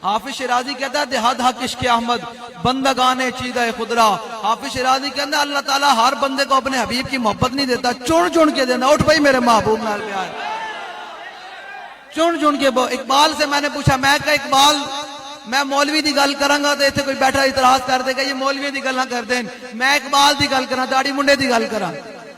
حافظ شیرازی کہتا ہے دہد حق عشق احمد بندگان چیدہ خدرا. حافظ شیرازی کہتا ہے اللہ تعالیٰ ہر بندے کو اپنے حبیب کی محبت نہیں دیتا, چن چن کے دینا. اٹھ بھائی میرے محبوب نال پیار, چن چن کے. اقبال سے میں نے پوچھا, میں کہا اقبال میں مولوی دی گل کروں گا تو ایتھے کوئی بیٹھا اعتراض کر دے گا یہ مولوی دی گل نہ کر دیں. میں اقبال دی گل کراں, داڑھی منڈے دی گل کراں,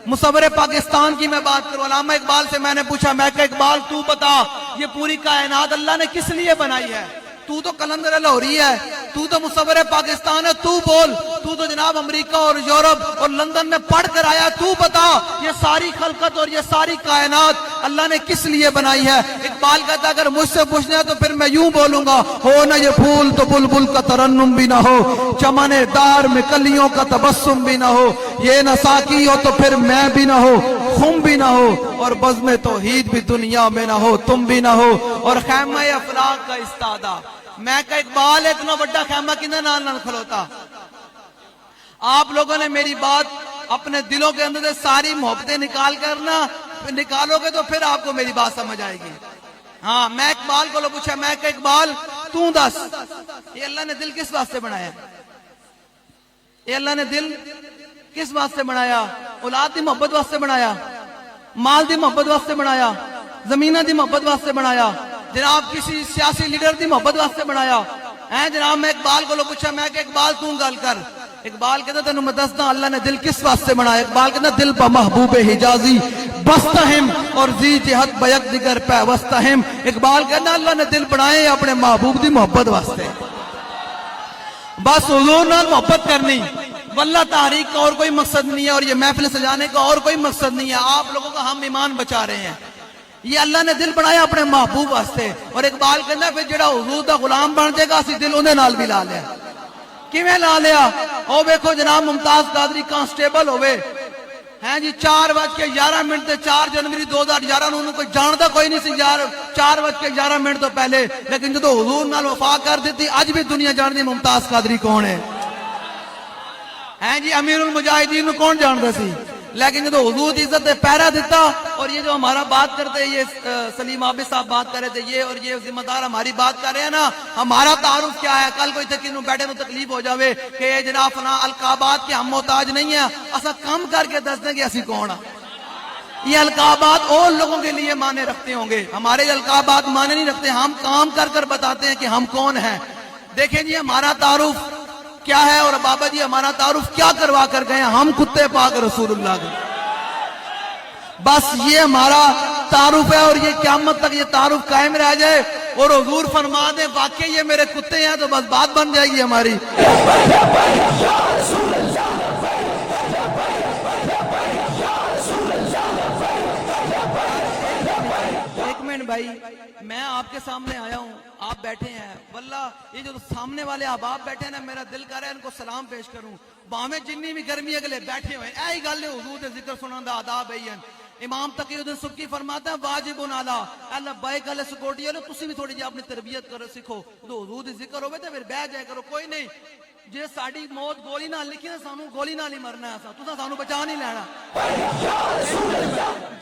مصور پاکستان کی میں بات کروں. علامہ اقبال سے میں نے پوچھا, میں کہا اقبال تو بتا یہ پوری کائنات اللہ نے کس لیے بنائی ہے؟ تو تو کلندر لاہوری ہے, تو تو مصور پاکستان ہے, تو بول. تو تو جناب امریکہ اور یورپ اور لندن میں پڑھ کر آیا, تو بتا یہ ساری خلقت اور یہ ساری کائنات اللہ نے کس لیے بنائی ہے؟ اقبال کہتا اگر مجھ سے پوچھنا ہے تو پھر میں یوں بولوں گا, ہو نہ یہ پھول تو بلبل کا ترنم بھی نہ ہو, چمن دار میں کلیوں کا تبسم بھی نہ ہو, یہ نہ ساقی ہو تو پھر میں بھی نہ ہو, خم بھی نہ ہو, اور بزم توحید بھی دنیا میں نہ ہو, تم بھی نہ ہو, اور خیمہ افلاک کا استادہ. میں کہا اقبال اتنا بڑا خیمہ کنے نال نال کھلوتا. آپ لوگوں نے میری بات اپنے دلوں کے اندر سے ساری محبتیں نکالو گے تو پھر آپ کو میری بات سمجھ آئے گی. ہاں میں اقبال کو پوچھا, میں کہا اقبال تو دس یہ اللہ نے دل کس واسطے بنایا؟ یہ اللہ نے دل کس واسطے بنایا؟ اولاد دی محبت واسطے بنایا, مال دی محبت واسطے بنایا, زمینہ دی محبت واسطے بنایا, جناب کسی سیاسی لیڈر دی محبت واسطے بنایا ہے؟ جناب میں اقبال کو پوچھا, میں کہ اقبال تو گل کر. اقبال کہتا تینوں میں دستا اللہ نے دل کس واسطے بنایا. اقبال کہتا دل پا محبوب حجازی بستہم اور زی جہت بیک دیگر پیوستہم. اقبال کہتا اللہ نے دل بنائے اپنے محبوب دی محبت واسطے, بس حضور نال محبت کرنی. واللہ تحریک کا اور کوئی مقصد نہیں ہے, اور یہ محفل سجانے کا اور کوئی مقصد نہیں ہے. آپ لوگوں کا ہم ایمان بچا رہے ہیں. یہ اللہ نے دل بنایا اپنے محبوب واسطے. اور اقبال کہتا پھر جڑا حضور دا غلام بن جائے گا اسی دل انہیں نال بھی لا لیا. کیویں لا لیا؟ او ویکھو جناب ممتاز قادری کانسٹیبل ہوئے ہیں جی 4:11 تے 4 جنوری 2011 انہوں کوئی جاندا کوئی نہیں سی یار 4:11 تو پہلے, لیکن جدو حضور نال وفا کر دیتی اج بھی دنیا جاندی ممتاز قادری کون ہے. ہیں جی امیر المجاہدین نو کون جاندا سی, لیکن جدو حضور کی عزت پیرا دیتا. اور یہ جو ہمارا بات کرتے ہیں, یہ سلیم عابد صاحب بات کر رہے تھے, یہ اور یہ ذمہ دار ہماری بات کر رہے ہیں نا. ہمارا تعارف کیا ہے؟ کل کوئی تکنوں بیٹھے میں تکلیف ہو جاوے کہ جناب فلاں القابات کے ہم محتاج نہیں ہیں, اسا کم کر کے دس دیں کہ اسی کون ہیں. یہ القابات اور لوگوں کے لیے معنی رکھتے ہوں گے, ہمارے القابات معنی نہیں رکھتے. ہم کام کر کر بتاتے ہیں کہ ہم کون ہیں. دیکھیں جی ہمارا تعارف کیا ہے, اور بابا جی ہمارا تعارف کیا کروا کر گئے ہیں. ہم کتے پاک رسول اللہ کے, بس یہ ہمارا تعارف ہے, اور یہ قیامت تک یہ تعارف قائم رہ جائے. اور حضور فرما دیں واقعی یہ میرے کتے ہیں تو بس بات بن جائے گی ہماری. ایک منٹ بھائی, میں آپ کے سامنے آیا ہوں, آپ بیٹھے ہیں, واللہ یہ جو سامنے والے احباب بیٹھے ہیں نا, میرا دل کر رہا ہے ان کو سلام پیش کروں. باہمیں جنی بھی گرمی اگلے بیٹھے ہوئے ہیں, ایہی گل ہے حضور دے ذکر سنن دا آداب ہے. امام تقی الدین سبکی فرماتا ہے واجب علی لبیک علی سکوٹی والے تسی بھی تھوڑی جی اپنی تربیت کرو سیکھو. تو حضور دی ذکر ہوے تے پھر بیٹھ جائے کرو. کوئی نہیں جے ساڈی موت گولی نال لکھی نا, سانو گولی نال ہی مرنا ہے. تساں سانو بچا نہیں لینا.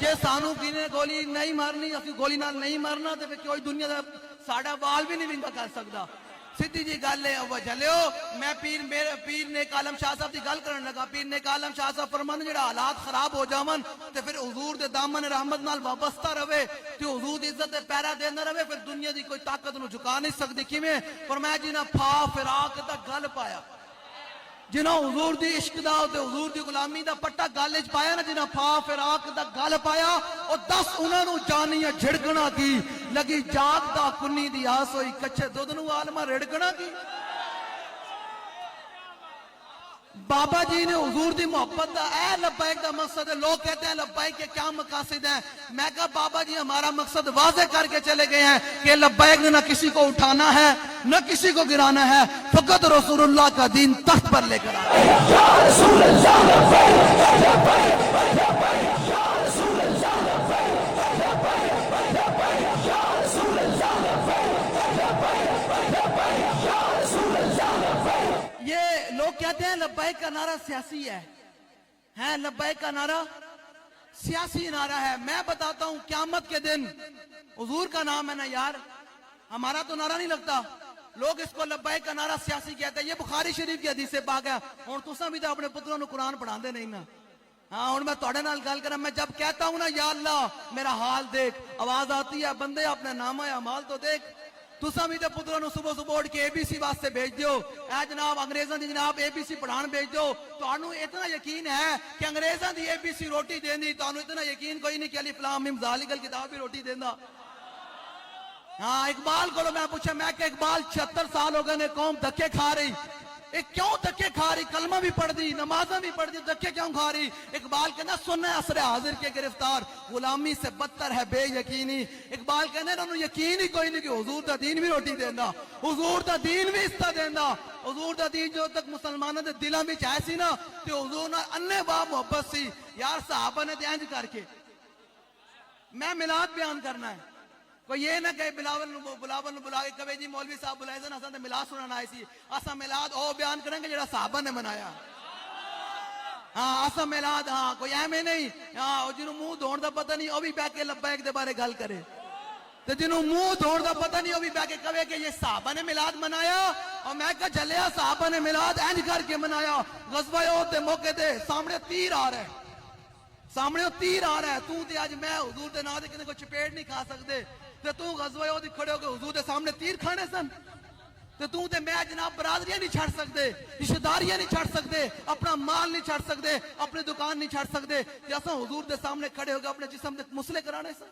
جے سانو کینے گولی نہیں مارنی, اسی گولی نال نہیں مرنا, تے پھر کوئی دنیا دا ساڈا وال بھی نہیں ونگا کر سکدا. سیدھی جی گل ہے. او چلیو میں میرے پیر نیک عالم شاہ صاحب دی گل کرن لگا. پیر نیک عالم شاہ صاحب فرمان جڑا حالات خراب ہو جاون تے پھر حضور دے دامن رحمت نال وابستہ رہے, تے حضور دی عزت دے پیرا دیندا رہے, پھر دنیا دی کوئی طاقت نو جھکا نہیں سکدی. کیویں؟ فرمایا جی نہ پھا فراق دا گل پایا, جنہاں حضور دی عشق دا تے حضور دی غلامی دا پٹا گل وچ پایا نا, جنہاں پھا فراق دا گل پایا, او 10 انہاں نو جانیاں جھڑکنا کی لگی. جاگ دا کنی دی آس ہوئی, کچھے دودھ نو عالمہ رڑکنا کی. بابا جی نے حضور دی محبت دا اے لبیک دا مقصد ہے. لوگ کہتے ہیں لبیک کے کیا مقاصد ہیں. میں کہا بابا جی ہمارا مقصد واضح کر کے چلے گئے ہیں کہ لبیک نے نہ کسی کو اٹھانا ہے نہ کسی کو گرانا ہے, فقط رسول اللہ کا دین تخت پر لے کر آنا کہتے ہیں. لبیک کا نعرہ سیاسی ہے, لبیک کا نعرہ سیاسی نعرہ ہے. میں بتاتا ہوں قیامت کے دن حضور کا نام ہے نا یار, ہمارا تو نعرہ نہیں لگتا. لوگ اس کو لبیک کا نعرہ سیاسی کہتے ہیں. یہ بخاری شریف کی حدیث سے پاک ہے. اور تساں بھی تو اپنے پتروں کو قرآن پڑھا دے نہیں نا. ہاں ہوں میں تھوڑے نال گل کراں. میں جب کہتا ہوں نا یا اللہ میرا حال دیکھ, آواز آتی ہے بندے اپنا نامہ اعمال تو دیکھ. تساں بھی تو پتروں کو صبح صبح اٹھ کے اے بی سی واسطے بھیج دیو. اے جناب انگریزاں دی جناب اے بی سی پڑھان بھیج دو. تانوں اتنا یقین ہے کہ انگریزاں دی اے بی سی روٹی دیندی, تانوں اتنا یقین کوئی نہیں کہ الف لام میم ذالک الکتاب بھی روٹی دیندا. ہاں اقبال کو میں پوچھا, میں کہ اقبال 76 سال ہو گئے نے قوم دھکے کھا رہی. ایک کیوں دھکے کھا رہی؟ کلمہ بھی پڑھ دی, نمازیں بھی پڑھ دی, دھکے کیوں کھا رہی؟ اقبال کہنا سننا عصر حاضر کے گرفتار, غلامی سے بدتر ہے بے یقینی. اقبال کہنا انہوں یقین ہی کوئی نہیں کہ حضور دا دین بھی روٹی دینا, حضور دا دین بھی اس طرح دینا. حضور دا دین جو تک مسلمانوں دے دلاں وچ ہے سی نا تے حضور نال انے با محبت سی. یار صحابہ نے تے انج کر کے میں میلاد بیان کرنا ہے. کوئی یہ نہ کہ بلاول نو بلا کے کہے جی مولوی صاحب بلائے سن اساں تے میلاد سنانا آئے سی. اساں میلاد او بیان کریں گے جڑا صحابہ نے منایا. ہاں اساں میلاد, ہاں کوئی ایویں نہیں ہاں جنوں منہ دھون دا پتہ نہیں او بھی بیٹھ کے لبیک دے بارے گل کرے, تے جنوں منہ دھون دا پتہ نہیں او بھی بیٹھ کے کہے کہ یہ صحابہ نے میلاد منایا. اور میں کہا چلیا صحابہ نے میلاد انج کر کے منایا. غزوہ احد دے موقع تے سامنے تیر آ رہا ہے, سامنے تیر آ رہا ہے. تو تے اج میں حضور دے نام تے کنے کو چپیڑ نہیں کھا سکدے, تے تو غزوہ احد کھڑے ہو کے حضور دے سامنے تیر کھانے سن. تے تو تے میں جناب برادریاں نہیں چھڑ سکدے, رشتہ داریاں نہیں چھڑ سکدے, اپنا مال نہیں چھڑ سکدے, اپنی دکان نہیں چھڑ سکدے. تے اساں حضور دے سامنے کھڑے ہو کے اپنے جسم دے مسلے کرانے سن.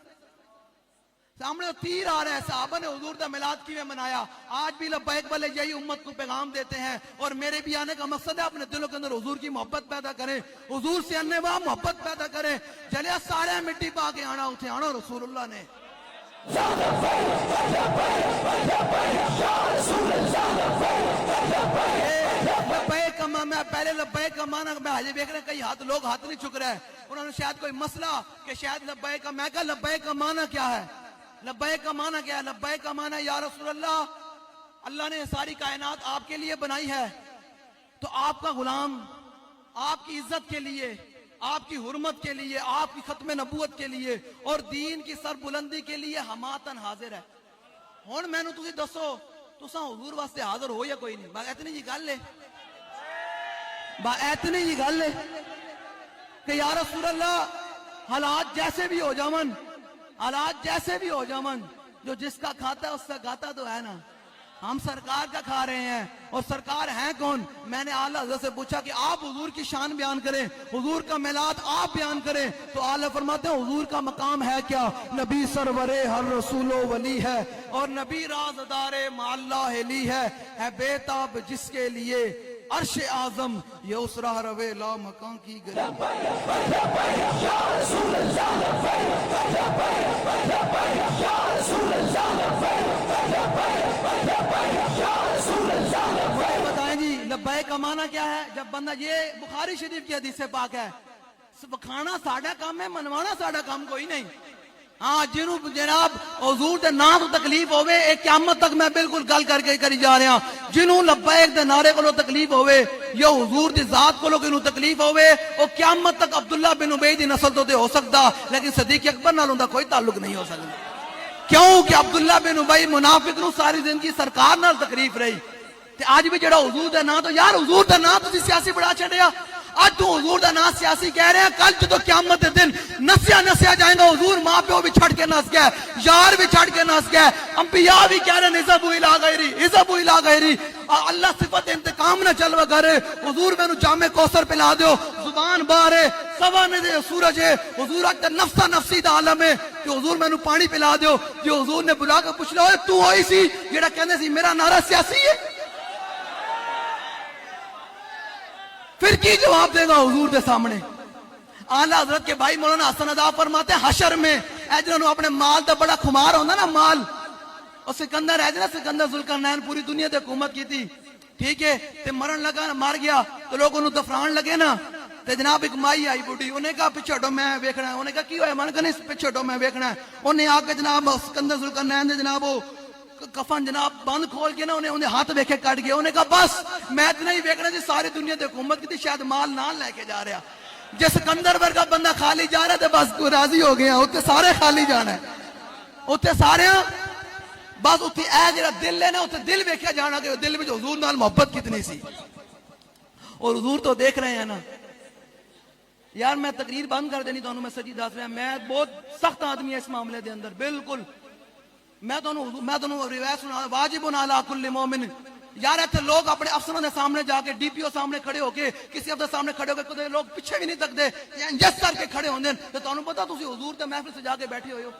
سامنے تیر آ رہا ہے. صحابہ نے حضور دا میلاد کیویں منایا؟ آج بھی لبیک والے یہی امت کو پیغام دیتے ہیں. اور میرے بھی آنے کا مقصد ہے اپنے دلوں کے اندر حضور کی محبت پیدا کریں, حضور سے اننے واہ محبت پیدا کریں. چلے سارے مٹی پا کے آنا, اتھے آنا رسول اللہ نے. میں پہلے لبیک کا مانا میں حجی دیکھ رہا کئی ہاتھ لوگ ہاتھ نہیں چک رہے ہیں, انہوں نے شاید کوئی مسئلہ کہ شاید لبیک کا. میں کہا لبیک کا مانا کیا ہے؟ لبیک کا مانا کیا ہے؟ لبیک کا مانا یا رسول اللہ, اللہ نے ساری کائنات آپ کے لیے بنائی ہے, تو آپ کا غلام آپ کی عزت کے لیے, آپ کی حرمت کے لیے, آپ کی ختم نبوت کے لیے اور دین کی سر بلندی کے لیے ہماتن حاضر ہے. ہن مینوں تسی دسو تساں حضور واسطے حاضر ہو یا کوئی نہیں؟ بس اتنی جی گل ہے, بس اتنی جی گل ہے کہ یا رسول اللہ حالات جیسے بھی ہو جاون, حالات جیسے بھی ہو جاون, جو جس کا کھاتا ہے اس کا کھاتا تو ہے نا. ہم سرکار کا کھا رہے ہیں, اور سرکار ہیں کون؟ میں نے اعلیٰ حضرت سے پوچھا کہ آپ حضور کی شان بیان کریں, حضور کا میلاد آپ بیان کریں, تو اعلیٰ فرماتے ہیں حضور کا مقام ہے کیا؟ نبی سرور ہر رسول و ولی ہے, اور نبی رازدار مع اللہ لی ہے بے تاب جس کے لیے عرش اعظم یہ اس راہ روے لا مکان کی گلی. بتائیں جی لبیک کا معنی کیا ہے؟ جب بندہ, یہ بخاری شریف کی حدیث سے پاک ہے, کھانا ساڑھا کام ہے, منوانا ساڑھا کام کوئی نہیں. ہاں جنہوں جناب حضور دے نام تو تکلیف ہوئے, ایک قیامت تک میں بالکل گل کر کے کری جا رہے ہیں, جنہوں لبیک دے نعرے کو تکلیف ہوئے یا حضور دی ذات کو لوگ تکلیف ہوئے, اور قیامت تک عبداللہ بن ابی دی نسل تو ہو سکتا, لیکن صدیق اکبر نال اوندا کوئی تعلق نہیں ہو سکتا. کیوں کہ عبداللہ بن ابی منافق نو ساری زندگی سرکار نال تکلیف رہی. تے آج بھی جڑا حضور دا نام, تو یار حضور دا نام تسی سیاسی بڑا چھڑیا, آج تو حضور دا نام سیاسی کہہ رہے ہیں, کل جدو قیامت دے دن نسیا جائیں گا حضور ماں پیو بھی چھڑ کے نس گئے, یار بھی چھڑ کے نس گئے, انبیاء بھی کہہ رہے ہیں اذهبوا الى غیری, اذهبوا الى غیری. اللہ صفت انتقام نہ چلوا کرے, حضور میں نو جام کوثر پلا دیو, زبان باہر ہے, سوا نے سورج ہے, حضور اک نفسا نفسی دا عالم ہے کہ حضور میں نو پانی پلا دیو. جو حضور نے بلا کے پوچھ لو تو ہوئی سی جڑا کہندے سی میرا نعرہ سیاسی ہے, پھر کی جواب دے گا حضور دے سامنے؟ اعلیٰ حضرت کے بھائی مولانا حسن ادا فرماتے ہیں حشر میں اے جنہوں اپنے مال دا بڑا خمار ہوندہ نا مال, اور سکندر ہے جنہوں سکندر ذوالقرنین پوری دنیا تے حکومت کی تھی, ٹھیک ہے, تے مرن لگا نا, مار گیا تو لوگ انہوں دفران لگے نا, تے جناب ایک مائی آئی بوڑھی, انہیں کہا پچھے ہٹو میں ویکھنا ہے, انہیں کہا کی ہوئے؟ میں نے کہا نہیں پچھے ہٹو میں ویکھنا ہے. انہیں آ کے جناب سکندر ذوالقرنین دے جناب کفن جناب بند کھول کے نا انہیں ہاتھ ویکھے کٹ گیا. انہیں کہا بس میں اتنا ہی ویکھنا جی ساری دنیا تے حکومت کی تھی, شاید مال نال لے کے جا رہا, جس سکندر ورگا بندہ خالی جا رہا ہے تو بس راضی ہو گیا, اتنے سارے خالی جانا ہے, اتنے سارے بس اتھی اے جڑا دل ہے نا اتنے دل ویکھیا جانا کہ دل میں حضور نال محبت کتنی سی. اور حضور تو دیکھ رہے ہیں نا یار. میں تقریر بند کر دینی تانوں, میں سچی دس رہا, میں بہت سخت آدمی ہے اس معاملے دے اندر بالکل. میں تانوں روایت سنا, واجب علی کل مومن. یار ایتھے لوگ اپنے افسروں کے سامنے جا کے ڈی پی او سامنے کھڑے ہو کے کسی افسر سامنے کھڑے ہو کے کدے لوگ پیچھے بھی نہیں تکتے جس کر کے کھڑے ہوندے تے تانوں پتہ تسی حضور تے محفل سے جا کے بیٹھے ہوئے ہو.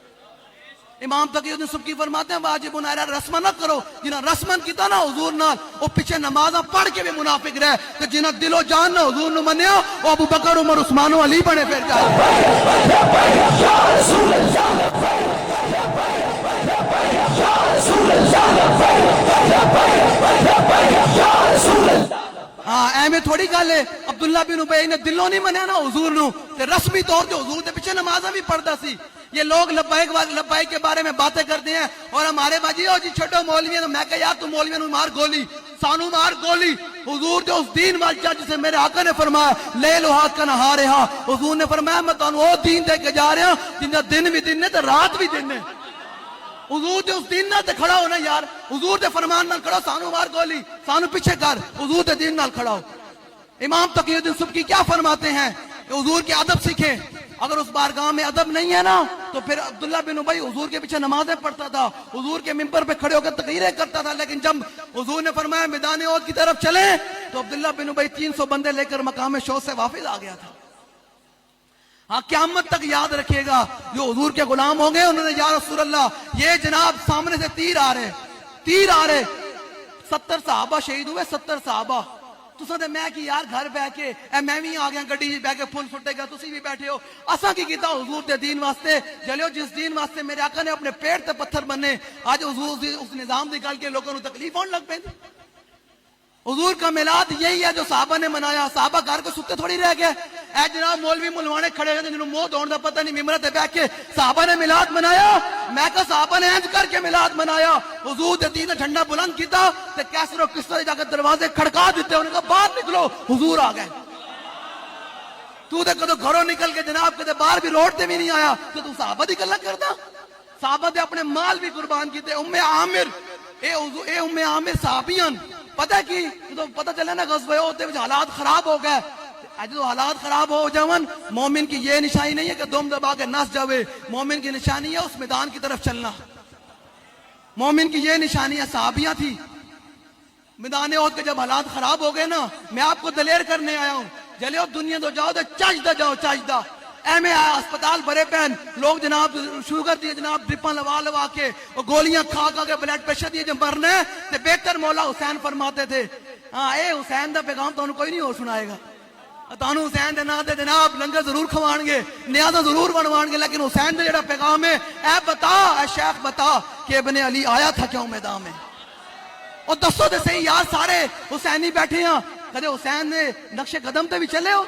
امام تقی الدین سبکی فرماتے ہیں واجب علی رسم نہ کرو, جنہاں رسمن کیتا نا حضور نال او پیچھے نمازاں پڑھ کے بھی منافق رہے, تے جنہاں دل و جان نہ حضور نو منیا او ابو بکر عمر عثمان و علی بنے پھر جائے. ہاں ایویں تھوڑی گل ہے. عبداللہ بن ابی نے دلوں نہیں منیا نا حضور نو, تے رسمی طور تے حضور دے پیچھے نمازاں بھی پڑھدا سی. یہ لوگ لبیک کے بارے میں باتیں کرتے ہیں اور ہمارے باجی ہو جی چھوٹو مولوی ہے. میں کہا یار تو مولوی نو مار گولی, سانو مار گولی. حضور دے اس دین وال چل جسے میرے آقا نے فرمایا لے لو حق نہارہا. حضور نے فرمایا میں تانوں او دین دے کے جا رہا جن دا دن بھی دن ہے تے رات بھی دن ہے. حضور دے اس دین نال تے کھڑا ہونا یار, حضور دے فرمان نال کھڑا, سانو مار گولی, سانو پیچھے کر, حضور دے دین نال کھڑا ہو. امام تقی الدین سبکی کیا فرماتے ہیں کہ حضور کے ادب سیکھیں. اگر اس بارگاہ میں ادب نہیں ہے نا تو پھر عبداللہ بن ابی حضور کے پیچھے نمازیں پڑھتا تھا, حضور کے ممبر پہ کھڑے ہو کر تقریریں کرتا تھا. لیکن جب حضور نے فرمایا میدان احد کی طرف چلیں تو عبداللہ بن ابی 300 بندے لے کر مقام شوق سے واپس آ گیا تھا. ہاں قیامت تک یاد رکھیے گا جو حضور کے غلام ہوں گے انہوں نے یا رسول اللہ یہ جناب سامنے سے تیر آ رہے 70 صحابہ شہید ہوئے, 70 صحابہ. تساں تے میں کہ یار گھر بیٹھ کے میں بھی آ گیا گڈی بیٹھ کے پھل فٹے گا, تسی بھی بیٹھے ہو. اساں کی کیتا حضور دے دین واسطے جلیو, جس دین واسطے میرے آقا نے اپنے پیٹ تے پتھر بننے, اج حضور اس نظام دی گل کے لوگوں نو تکلیف ہون لگ پیندی. حضور کا میلاد یہی ہے جو صحابہ نے منایا. صحابہ گھر کو ستے تھوڑی رہ گئے. اے جناب مولوی ملوانے کھڑے ہوئے جنہوں موت ہونے دا پتہ نہیں, ممبر تے بیٹھ کے صحابہ نے میلاد منایا. میں کہا صحابہ نے انج کر کے میلاد منایا, حضور دے دین جھنڈا بلند کیتا تے کیسر و کسر جا کے دروازے کھڑکا دیتے, انہوں نے کہا باہر نکلو, حضور آ گئے. تو تے کدو گھروں نکل کے جناب کدے باہر بھی روڈ تے بھی نہیں آیا تو صحابہ دی گلاں کردا. صحابہ دے اپنے مال بھی قربان کیتے. ام عامر اے ام عامر صحابیاں پتہ کی تو پتہ چلے نا غزوہ احد دے وچ حالات خراب ہو گئے. اج تو حالات خراب ہو جاون, مومن کی یہ نشانی نہیں ہے کہ دم دبا کے نس جاوے. مومن کی نشانی ہے اس میدان کی طرف چلنا. مومن کی یہ نشانی ہے. صحابیاں تھی میدان احد کے جب حالات خراب ہو گئے نا, میں آپ کو دلیر کرنے آیا ہوں. جلیو دنیا تو جاؤ تو چجدہ جاؤ, چجدہ ایم آیا اسپتال بھرے پین لوگ جناب شوگر دیے جناب ڈرپاں لوا کے گولیاں کھا کے بلڈ پریشر دیے جو مرنے تے بہتر مولا حسین فرماتے تھے. ہاں اے حسین دا پیغام تانوں کوئی نہیں ہو سنائے گا. تانوں حسین دے نا دے جناب لنگر ضرور کھوان گے, نیازاں ضرور بنوان گے, لیکن حسین دے جڑا پیغام ہے اے بتا, اے شیخ بتا کہ ابن علی آیا تھا کیوں میدان میں. اور دسو تے صحیح یار, سارے حسینی بیٹھے ہیں, کدے حسین نے نقش قدم تے بھی چلے ہو؟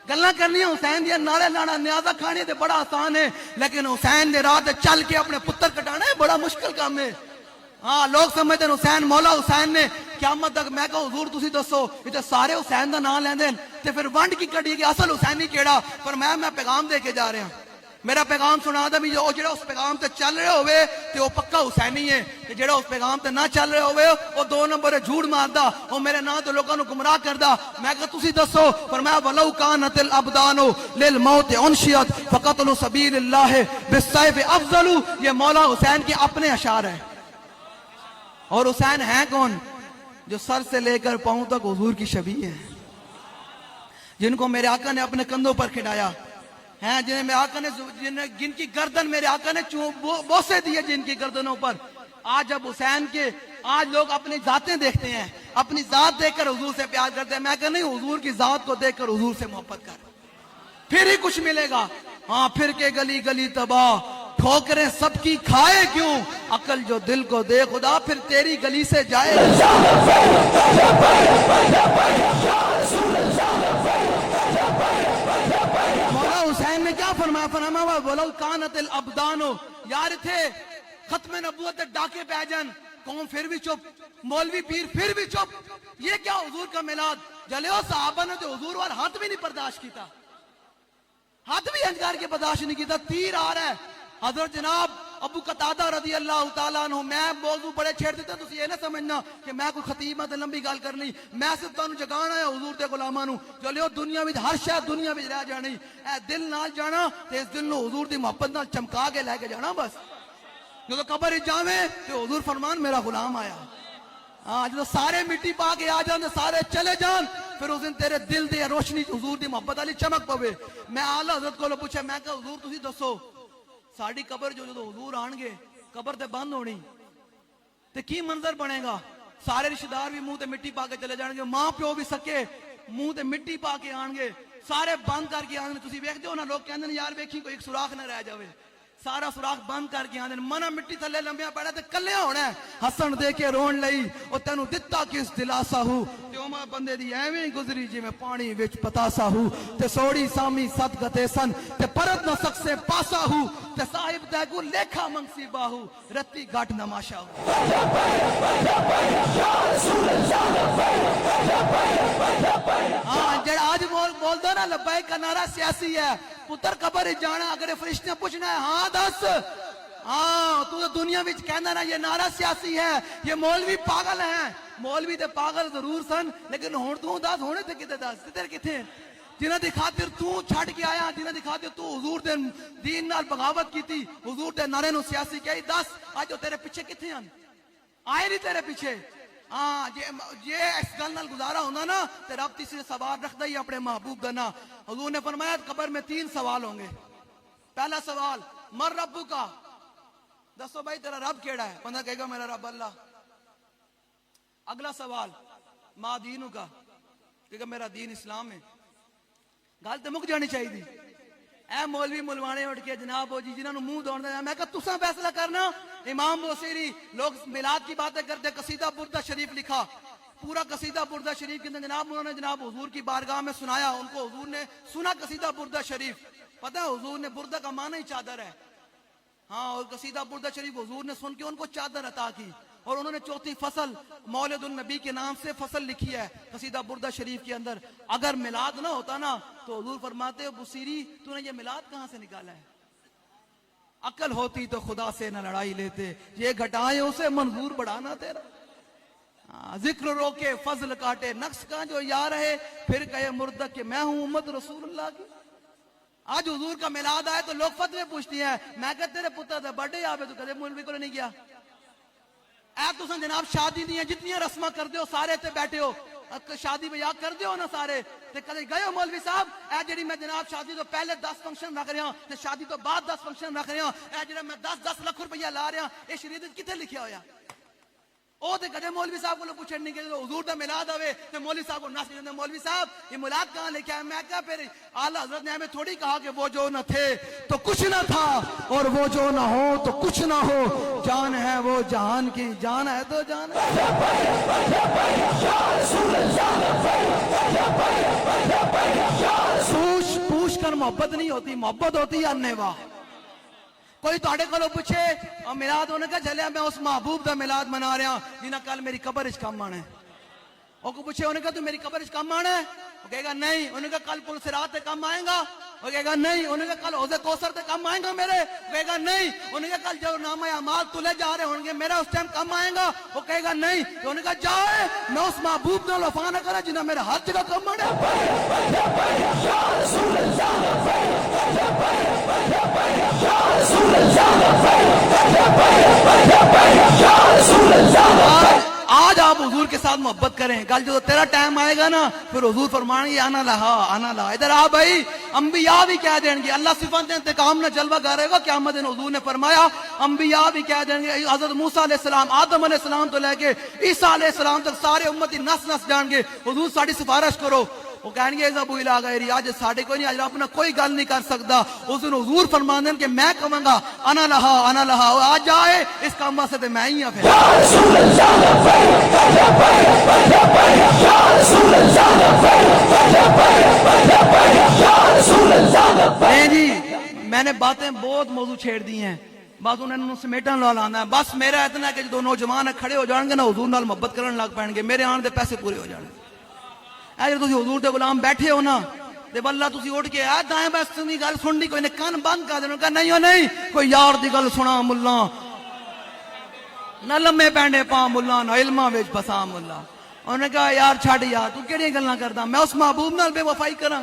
گلاں کرنی حسین دیا نعرے لانا نیازاں کھانی تے بڑا آسان ہے, لیکن حسین دے راہ تے چل کے اپنے پتر کٹانا ہے بڑا مشکل کام ہے. ہاں لوگ سمجھتے ہیں حسین مولا حسین نے قیامت تک. میں کہا حضور تسی دسو یہ سارے حسین دا نام لیندے تے پھر ونڈ کی کڈی کہ اصل حسینی کیڑا. پر میں پیغام دے کے جا رہا ہوں. میرا پیغام سنا دا بھی جو جڑا اس پیغام تے چل رہے ہوئے تے وہ پکا حسینی ہے, تے جڑا اس پیغام تے نہ چل رہے ہوئے وہ 2 نمبر جھوٹ ماردا, وہ میرے نام تے لوکاں نو گمراہ کردا. میں کہا تسی دسو, فرمایا ولو کانت الابدان للموت انشئت فقتل سبیل اللہ بالسیف افضل. یہ مولا حسین کے اپنے اشعار ہیں. اور حسین ہیں کون؟ جو سر سے لے کر پاؤں تک حضور کی شبیہ ہیں, جن کو میرے آقا نے اپنے کندھوں پر کھڑایا ہیں, جنہیں میرے آقا نے جن کی گردن میرے آقا نے بوسے دیے جن کی گردنوں پر. آج جب حسین کے آج لوگ اپنی ذاتیں دیکھتے ہیں, اپنی ذات دیکھ کر حضور سے پیار کرتے ہیں. میں کہا نہیں, حضور کی ذات کو دیکھ کر حضور سے محبت کر, پھر ہی کچھ ملے گا. ہاں پھر کے گلی گلی تباہ ٹھوکریں سب کی کھائے کیوں, عقل جو دل کو دے خدا پھر تیری گلی سے جائے. مولا حسین نے کیا فرمایا؟ فرمایا ولو کانت الابدان. یار تھے ختم نبوت ڈاکے پہ جان, قوم پھر بھی چپ, مولوی پیر پھر بھی چپ. یہ کیا حضور کا میلاد؟ جلیو صحابہ نے تو حضور وال ہاتھ بھی نہیں برداشت کیتا, ہاتھ بھی انجار کے برداشت نہیں کیتا. تیر آ رہا ہے, حضرت جناب ابو قتادہ رضی اللہ تعالیٰ عنہ میں موضوع بڑے چھیڑ دیتے ہیں تسی یہ نہ سمجھنا کہ میں کوئی خطیب میں لمبی گل کرنی میں صرف تانوں جگانا ہے حضور دے غلاماں نو جو لیو دنیا وچ ہر شے دنیا وچ رہ جانی اے دل نال جانا تے اس دل نو حضور دی محبت نال چمکا کے لے کے جانا بس جو قبر وچ جاویں تے حضور فرمان میرا غلام آیا ہاں جو سارے مٹی پا کے آ جان سارے چلے جان پھر اس دن تیرے دل دی روشنی حضور دی محبت والی چمک پوے میں اعلی حضرت کو پوچھا میں کہ حضور تسی دسو ساڈی قبر جو جدوں حضور آن گے قبر تے بند ہونی تے کی منظر بنے گا سارے رشتہ دار بھی منہ تے مٹی پا کے چلے جان گے ماں پیو بھی سکے منہ تے مٹی پا کے آن گے سارے بند کر کے آن گے تسی ویکھدے ہو نا لوگ کہندے نے یار ویکھی کوئی ایک سوراخ نہ رہ جاوے سارا سوراخ بند کر کے آندے منا مٹی تھلے لمبیا پڑا تے کلیا ہونا ہے ہسن دے کے رون لئی او تینوں دتا کس دلاسا ہو تے او ماں بندے دی ایویں گزری جویں پانی وچ پتاسا ہو تے سوڑی سامی صد گتے سن تے پرت نہ سک سے پاسا ہو تے صاحب دے کو لیکھا منسی باہو رتی گھٹ نماشا ہو ہاں جڑا آج بول دو نا لبیک کا نعرہ سیاسی ہے پتر قبر جانا اگر فرشتے پوچھنا ہے ہاں دس ہاں تو دنیا وچ کہنا نا یہ نعرہ سیاسی ہے یہ مولوی پاگل ہیں مولوی تے پاگل ضرور سن لیکن ہن تو دس ہونے تے کتے دس تیرے کتے جنہاں دی خاطر تو چھڈ کے آیا جنہاں دی خاطر تو حضور دے دین نال بغاوت کیتی حضور دے نعرے نو سیاسی کہی دس اج او تیرے پیچھے کتے ہیں آئے نہیں تیرے پیچھے ہاں یہ اس گل نال گزارا ہونا نا تے رب تیسرے سوال رکھدا ہی اپنے محبوب دا نا حضور نے فرمایا قبر میں 3 سوال ہوں گے پہلا سوال مر ربو کا دسو بھائی تیرا رب کیڑا ہے بندہ کہے گا میرا رب اللہ اگلا سوال ما دینو کا کہے گا میرا دین اسلام ہے گل تے مک جانی چاہیے اے مولوی ملوانے اٹھ کے جناب ہو جی جنہاں نو منہ دوڑ دے میں کہا تساں فیصلہ کرنا امام بوصیری لوگ میلاد کی باتیں کرتے قصیدہ بردہ شریف لکھا پورا قصیدہ بردہ شریف کے اندر جناب انہوں نے جناب حضور کی بارگاہ میں سنایا ان کو حضور نے سنا قصیدہ بردہ شریف پتہ ہے حضور نے بردہ کا معنی ہی چادر ہے ہاں اور قصیدہ بردہ شریف حضور نے سن کے ان کو چادر عطا کی اور انہوں نے 4تھی فصل مولد النبی کے نام سے فصل لکھی ہے قصیدہ بردہ شریف کے اندر اگر میلاد نہ ہوتا نا تو حضور فرماتے بصیری تو نے یہ میلاد کہاں سے نکالا ہے عقل ہوتی تو خدا سے نہ لڑائی لیتے یہ گھٹائیں اسے منظور بڑھانا تیرا ذکر روکے فضل کاٹے نقص کا جو یار ہے پھر کہے مردہ کہ میں ہوں امت رسول اللہ کی آج حضور کا میلاد آئے تو لوگ فتوے پوچھتی ہیں میں کہتے تیرے پتر دا برڈے آوے تو کدے مولوی کو نہیں گیا اے تساں جناب شادی دیاں جتنیاں رسماں کر دیو سارے تے بیٹھے ہو شادی بیاہ کر دیو نا سارے تے کدے گئے ہو مولوی صاحب اے جڑی میں جناب شادی تو پہلے 10 فنکشن رکھ رہا تے شادی تو بعد 10 فنکشن رکھ رہا اے جڑا میں 10 لاکھ روپیہ لا رہا اے شریعت کتے لکھیا ہویا او تے کدے مولوی صاحب کو پوچھن نہیں کہ حضور دا میلاد ہوے تے مولوی صاحب کو ناس دے مولوی صاحب یہ میلاد کہاں لکھا ہے میں کہا پھر اعلی حضرت نے ہمیں تھوڑی کہا کہ وہ جو نہ تھے تو کچھ نہ تھا اور وہ جو نہ ہو تو کچھ نہ ہو جان ہے وہ جہان کی جان ہے تو جان ہے پوچھ کر محبت نہیں ہوتی محبت ہوتی ہے انیوا کوئی تاڑے کو پوچھے اور میلاد ہونے کا چلے میں اس محبوب دا میلاد منا رہا جنہاں کل میری قبر اچ کام آنا ہے اور کو پوچھے انہیں کہا تو میری قبر اچ کام آنا ہے وہ کہے گا نہیں انہیں کہا کل پل صراط تے کام آئیں گا وہ کہے گا نہیں انہیں کہا کل حوض کوثر تے کام آئیں گا میرے وہ کہے گا نہیں انہیں کہا کل جو نامہ اعمال تلے جا رہے ہوں گے میرا اس ٹائم کام آئیں گا وہ کہے گا نہیں تو انہیں کہا جائے میں اس محبوب نال وفا نہ کرا جنہاں میرا ہر جگہ کام آنا آج آپ حضور کے ساتھ محبت کریں کل جو تیرا ٹائم آئے گا نا پھر حضور فرمائیں گے آنا لہا ادھر آ بھائی انبیاء بھی کہہ دیں گے اللہ صفات انتقام نہ جلوہ کرے گا قیامت دن حضور نے فرمایا انبیاء بھی کہہ دیں گے حضرت موسیٰ علیہ السلام آدم علیہ السلام تو لے کے عیسیٰ علیہ السلام تک سارے امتی نس نس جان گے حضور ساڑی سفارش کرو وہ کہیں گے ابو الہ غیری آج ساڑھے کوئی نہیں آج اپنا کوئی گل نہیں کر سکتا اس دن حضور فرمان دیں کہ میں کہوں گا انا لہا آج جائے اس کام سے تو میں ہی ہوں پھر نہیں جی میں نے باتیں بہت موضوع چھیڑ دی ہیں بس انہوں نے سمیٹن لا لانا ہے بس میرا اتنا ہے کہ جو نوجوان کھڑے ہو جان گے نا حضور نال محبت کرن لگ پائیں گے میرے آن دے پیسے پورے ہو جان گے اے جو تسی حضور دے غلام بیٹھے ہو نا تے واللہ تسی اٹھ کے آ دائیں بس تمی گل سننی کوئی نے کان بند کر دینا، کہا نہیں او نہیں کوئی یار دی گل سنا ملا نہ لمے پینڈے پا ملا نہ علماں وچ پھسا ملا۔ انہوں نے کہا یار چھڈ یار تو کیڑی گلاں کردا، میں اس محبوب نال بے وفائی کراں؟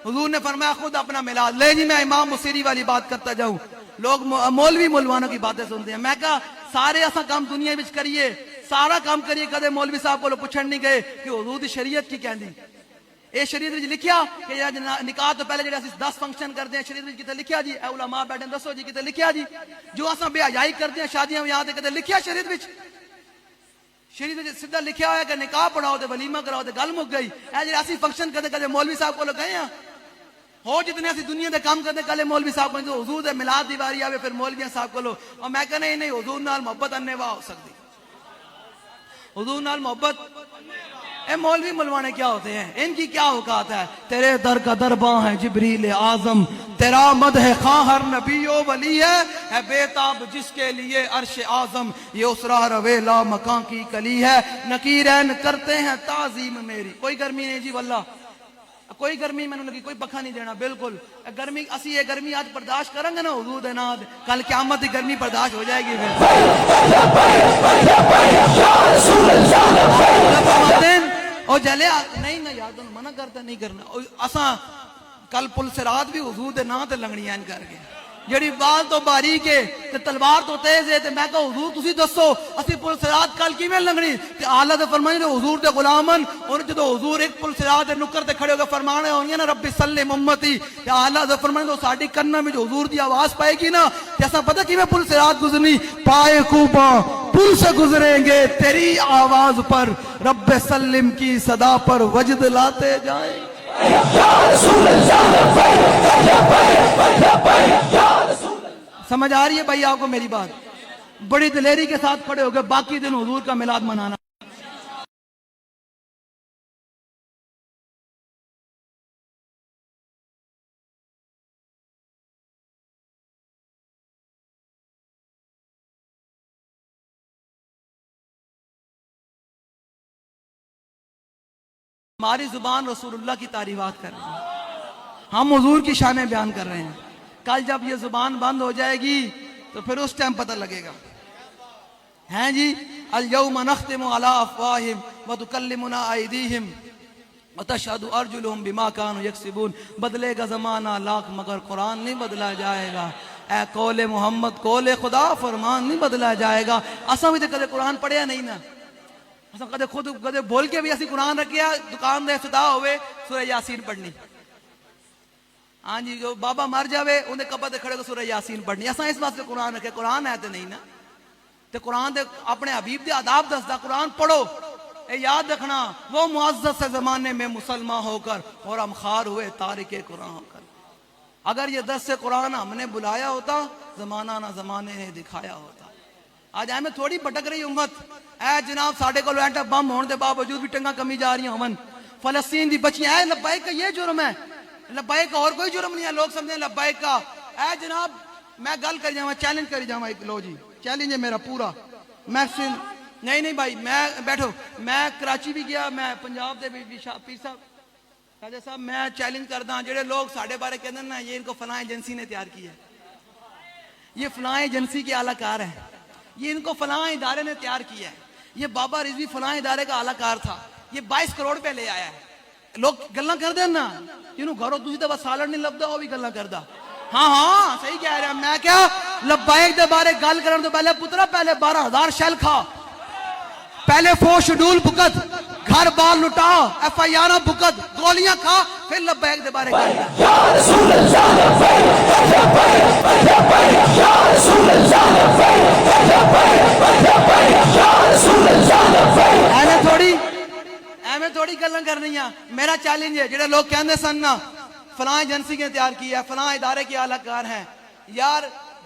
حضور نے فرمایا خود اپنا میلاد لے جی، میں امام بصیری والی بات کرتا جاؤں، لوگ مولوی مولوانوں کی باتیں سنتے ہیں۔ میں کہا سارے ایسا کام دنیا وچ کریے، سارا کام کریے، کدے مولوی صاحب کو پوچھن نہیں گئے کہ حضور دی شریعت کی کہندی؟ اے شریعت وچ لکھیا کہ نکاح تو پہلے جڑے اسی 10 فنکشن کرتے ہیں شریعت وچ کتے لکھیا جی؟ اے علماء بیٹھے دسو جی کتے لکھیا جی؟ جو اساں بے حیائی کرتے ہیں شادیاں ویاہ تے کتے لکھیا شریعت وچ؟ شریعت وچ سیدھا لکھیا ہوا ہے کہ نکاح پڑھاؤ تے ولیمہ کراؤ تے گل مک گئی۔ اے جڑے اسی فنکشن کرتے کدے مولوی صاحب کو گئے ہیں؟ ہو جتنے اسی دنیا دے کام کرتے کلے مولوی صاحب کو حضور دے میلاد دی واری آوے پھر مولویاں صاحب کو اور میں کہنا نہیں حضور نال محبت انیوا ہو سکتی، حضور نال محبت۔ اے مولوی ملوانے کیا ہوتے ہیں، ان کی کیا اوقات ہے؟ تیرے در کا درباں ہے جبریل اعظم، تیرا مدح خواں ہر نبی و ولی ہے بے تاب جس کے لیے عرش اعظم، یہ اسرار ویلا مکان کی کلی ہے، نکیرین کرتے ہیں تعظیم میری۔ کوئی گرمی نہیں جی واللہ، کوئی گرمی میں نے لگی، کوئی پکھا نہیں دینا، بالکل گرمی اسی یہ گرمی آج برداشت کریں گے نا حضور دے نام تے، کل قیامت کی گرمی برداشت ہو جائے گی۔ او جلے نہیں نہ یار تم منع کرتا نہیں کرنا، اساں کل پل صراط بھی حضور دے نام تے لنگڑیاں کر کے، جڑی بال تو باریک ہے تے تلوار تو تیز ہے تے میں کہا حضور تسی دسو اسی پل صراط کل کیویں لنگنی؟ تے اعلیٰ تے فرمائیں تے حضور دے غلامن، اور جدو حضور ایک پل صراط دے نکر تے کھڑے ہو کے فرمانے ہونگے نا رب سلم امتی، تے اعلیٰ تے فرمائیں تو ساڈی کناں وچ حضور دی آواز پائے گی نا تے اساں پتہ کیویں پل صراط گزرنی؟ پائے خوباں پل سے گزریں گے تیری آواز پر، رب سلم کی صدا پر وجد لاتے جائیں۔ سمجھ آ رہی ہے بھائی آپ کو میری بات؟ بڑی دلیری کے ساتھ کھڑے ہو گئے باقی دن حضور کا میلاد منانا۔ ہماری زبان رسول اللہ کی تعریفات کر رہی ہے، ہم حضور کی شانیں بیان کر رہے ہیں، کل جب یہ زبان بند ہو جائے گی تو پھر اس ٹائم پتہ لگے گا۔ ہیں جی الیوم نختم علی افواہہم وتکلمنا ایدیہم وتشہد ارجلہم بما کانوا یکسبون۔ بدلے گا زمانہ لاکھ مگر قرآن نہیں بدلا جائے گا، اے قول محمد قول خدا فرمان نہیں بدلا جائے گا۔ اساں بھی تے کدے قرآن پڑھیا نہیں نا، اساں کدے خود کدے بول کے بھی اسی قرآن رکھیا دکان دے افتتاح ہوئے سورہ یاسین پڑھنی، ہاں جی جو بابا مر جاوے انہیں قبر تے کھڑے کو سورہ یاسین پڑھنی، اساں اس واسطے قرآن رکھے، قرآن ہے تے نہیں نا، تے قرآن دے اپنے حبیب دے آداب دسدا، قرآن پڑھو۔ اے یاد رکھنا وہ معزز سے زمانے میں مسلمان ہو کر اور ہم خار ہوئے تارک قرآن ہو کر۔ اگر یہ دس سے قرآن ہم نے بلایا ہوتا زمانہ نہ زمانے نے دکھایا ہوتا۔ آج ہمیں تھوڑی بھٹک رہی امت، اے جناب ساڑھے کو ایٹم بم ہونے دے باوجود بھی ٹنگا کمی جا رہی ہوں، فلسطین دی بچیاں، اے لبیک کا یہ جرم ہے، لبیک کا اور کوئی جرم نہیں ہے، لوگ سمجھیں لبیک کا۔ اے جناب میں گل کر جاؤں، چیلنج کر جاؤں، ایک لو جی چیلنج ہے میرا پورا، میں نہیں بھائی میں بیٹھو، میں کراچی بھی گیا، میں پنجاب دے بھی پیر صاحب راجہ صاحب میں چیلنج کردا جڑے لوگ ساڑھے بارے کہتے ہیں نا یہ ان کو فلاں ایجنسی نے تیار کیا ہے، یہ فلاں ایجنسی کے اعلی کار ہے، یہ ان کو فلاں ادارے نے تیار کیا ہے، یہ بابا رضوی فلاں ادارے کا اعلی کار تھا، یہ 22 کروڑ پہ لے آیا ہے۔ لوگ گلاں کر دیں نا جنہوں گھروں تسی تے بس سالن نہیں لبدا وہ بھی گلاں کردا۔ ہاں صحیح کہہ رہے ہیں، میں کیا لبیک دے بارے گل کرن تو پہلے پترا پہلے 12,000 شیل کھا، پہلے 4 شیڈول بھگت، گھر بار لٹا، ایف آئی آر بھگت، گولیاں کھا، پھر لبیک دے بارے گل کر۔ یا رسول اللہ لبیک لبیک یا رسول اللہ لبیک لبیک یا رسول اللہ لبیک۔ ایویں تھوڑی گلاں کرنی ہیں۔ میرا چیلنج ہے جڑے لوگ کہندے سن نا فلاں ایجنسی نے تیار کیا ہے، فلاں ادارے کے اعلی کار ہیں، یار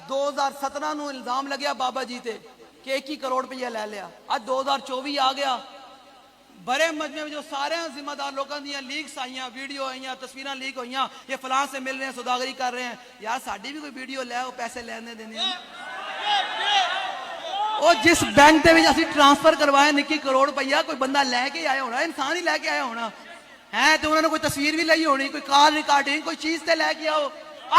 2017 نو الزام لگیا بابا جی تے کہ 21 کروڑ روپیہ لے لیا، آج 2024 آ گیا، بڑے مجمع میں جو سارے ذمہ دار لوگوں دیاں لیکس آئیاں، ویڈیو آئیاں، تصویراں لیک ہوئیاں، یہ فلاں سے مل رہے ہیں، سوداگری کر رہے ہیں، یار ساڈی بھی کوئی ویڈیو لے وہ پیسے لینے دینے ہیں۔ وہ جس بینک دے وچ اسی ٹرانسفر کروائے 21 کروڑ روپیہ کوئی بندہ لے کے آیا ہونا، انسان ہی لے کے آیا ہونا، ہے تو انہوں نے کوئی تصویر بھی لائی ہونی, کوئی کار ریکارڈنگ کوئی چیز تے لے کے آؤ.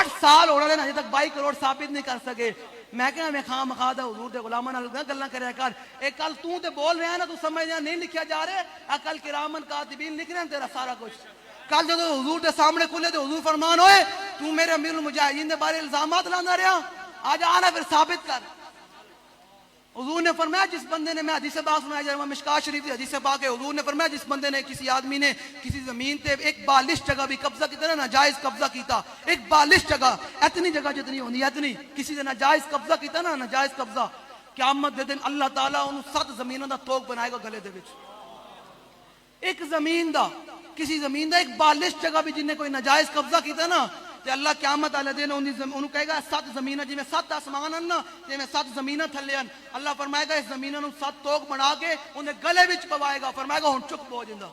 8 سال ہونا نے اجے تک 22 کروڑ ثابت نہیں کر سکے. میں کہنا میں خام مخا دا حضور دے غلاماں نال گلاں کریا کر. ایک کل تو تے بول رہا ہے نا, تو سمجھ رہا نہیں لکھیا جا رہا ہے, کل کرامن کاتبین لکھ رہے ہیں تیرا سارا کچھ. کل جب حضور دے سامنے کھلے تو حضور فرمان ہوئے تو میرے امیر المجاہدین دے بارے الزامات لانا رہا, آج آنا پھر ثابت کر. حضور نے فرمایا جس بندے نے, میں حدیث پاک سنایا جا رہا ہوں مشکات شریف کی حدیث پاک ہے, حضور نے فرمایا جس بندے نے, کسی آدمی نے کسی زمین تے ایک بالش جگہ بھی قبضہ کیتا نا, ناجائز قبضہ کیتا, ایک بالش جگہ, اتنی جگہ جتنی ہوندی ہے اتنی, کسی نے ناجائز قبضہ کیتا نا, ناجائز قبضہ, قیامت دے دن اللہ تعالیٰ انہوں 7 زمینوں دا توق بنائے گا گلے دے وچ. ایک زمین دا, کسی زمین دا ایک بالش جگہ بھی جن نے کوئی ناجائز قبضہ کیتا نا, تے اللہ قیامت والے دن انہوں کہے گا 7 زمیناں, جی میں 7 آسمان ہیں نا تے میں 7 زمیناں تھلے ہیں. اللہ فرمائے گا اس زمیناں نوں 7 توق بنا کے انہیں گلے وچ پوائے گا, فرمائے گا ہن چک بو جندا.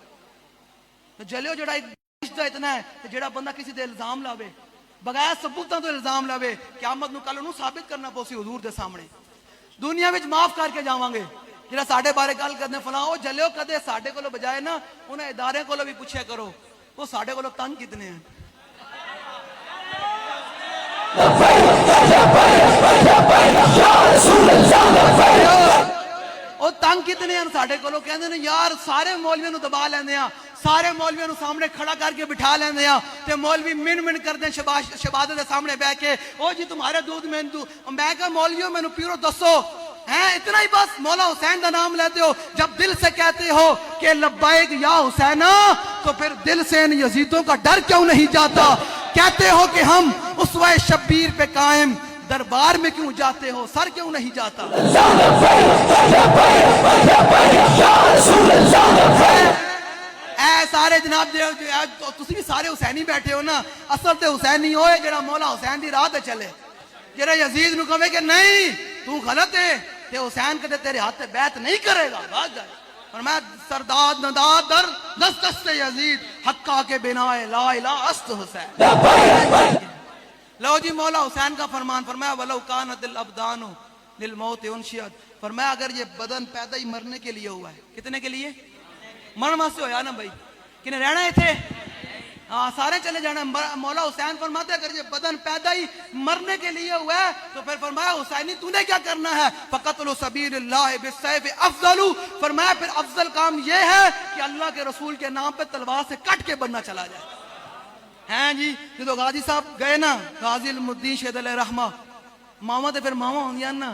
تے جلیو جڑا ایک رشتہ اتنا ہے تے جڑا بندہ کسی تے الزام لاوے بغیر ثبوتاں تو الزام لاوے, قیامت نوں کل انہوں ثابت کرنا پوسی حضور دے سامنے. دنیا وچ معاف کر کے جاواں گے. جڑا ساڈے بارے گل کرنے فلاں او جلیو کدے ساڈے کولوں بجائے نا انہاں ادارے کولوں بھی پوچھیا کرو وہ ساڈے کولوں تنگ کتنے ہیں. وہ تنگ کتنے ہیں ساڈے کولوں, کہندے نے یار سارے مولویوں نوں دبا لیندے ہاں, سارے مولویوں نوں سامنے کھڑا کر کے بٹھا لیندے ہاں, تے مولوی من من کردے ہیں شہبازے دے سامنے بیٹھ کے, او جی تمہارے دودھ میں دودھ. میں کہا مولویوں مینوں پیرو دسو ہیں اتنا ہی بس, مولا حسین کا نام لیتے ہو, جب دل سے کہتے ہو کہ لبیک یا حسین, تو پھر دل سے ان یزیدوں کا ڈر کیوں نہیں جاتا؟ کہتے ہو کہ ہم اسوہ شبیر پہ قائم, دربار میں کیوں جاتے ہو, سر کیوں نہیں جاتا؟ اے سارے جناب تسی بھی سارے حسینی بیٹھے ہو نا, اصل تے حسینی ہوئے جڑا مولا حسین دی راہ تے چلے. جڑا یزید نو کہے کہ نہیں تو غلط ہے تے حسین کہتے تیرے ہاتھ بیعت نہیں کرے گا, بھاگ جائے. فرمایا سرداد نداد در دست یزید حقا کے بنا لا الہ است حسین. لو جی مولا حسین کا فرمان, فرمایا ولو کانت الابدان للموت انشئت, فرمایا اگر یہ بدن پیدا ہی مرنے کے لیے ہوا ہے, کتنے کے لیے؟ مرن واسطے ہویا نا بھائی, کنے رہنا ہے تھے, ہاں سارے چلے جانا. مولا حسین فرماتے اگر یہ بدن پیدا ہی مرنے کے لیے ہوا ہے تو پھر فرمایا حسینی تو نے کیا کرنا ہے؟ فقتل سبیل اللہ بالسیف افضل, فرمایا پھر افضل کام یہ ہے کہ اللہ کے رسول کے نام پہ تلوار سے کٹ کے بننا چلا جائے. ہیں جی جو غازی صاحب گئے نا, غازی الدین شہید علیہ رحمہ, ماما تے پھر ماما ہوندیاں نا.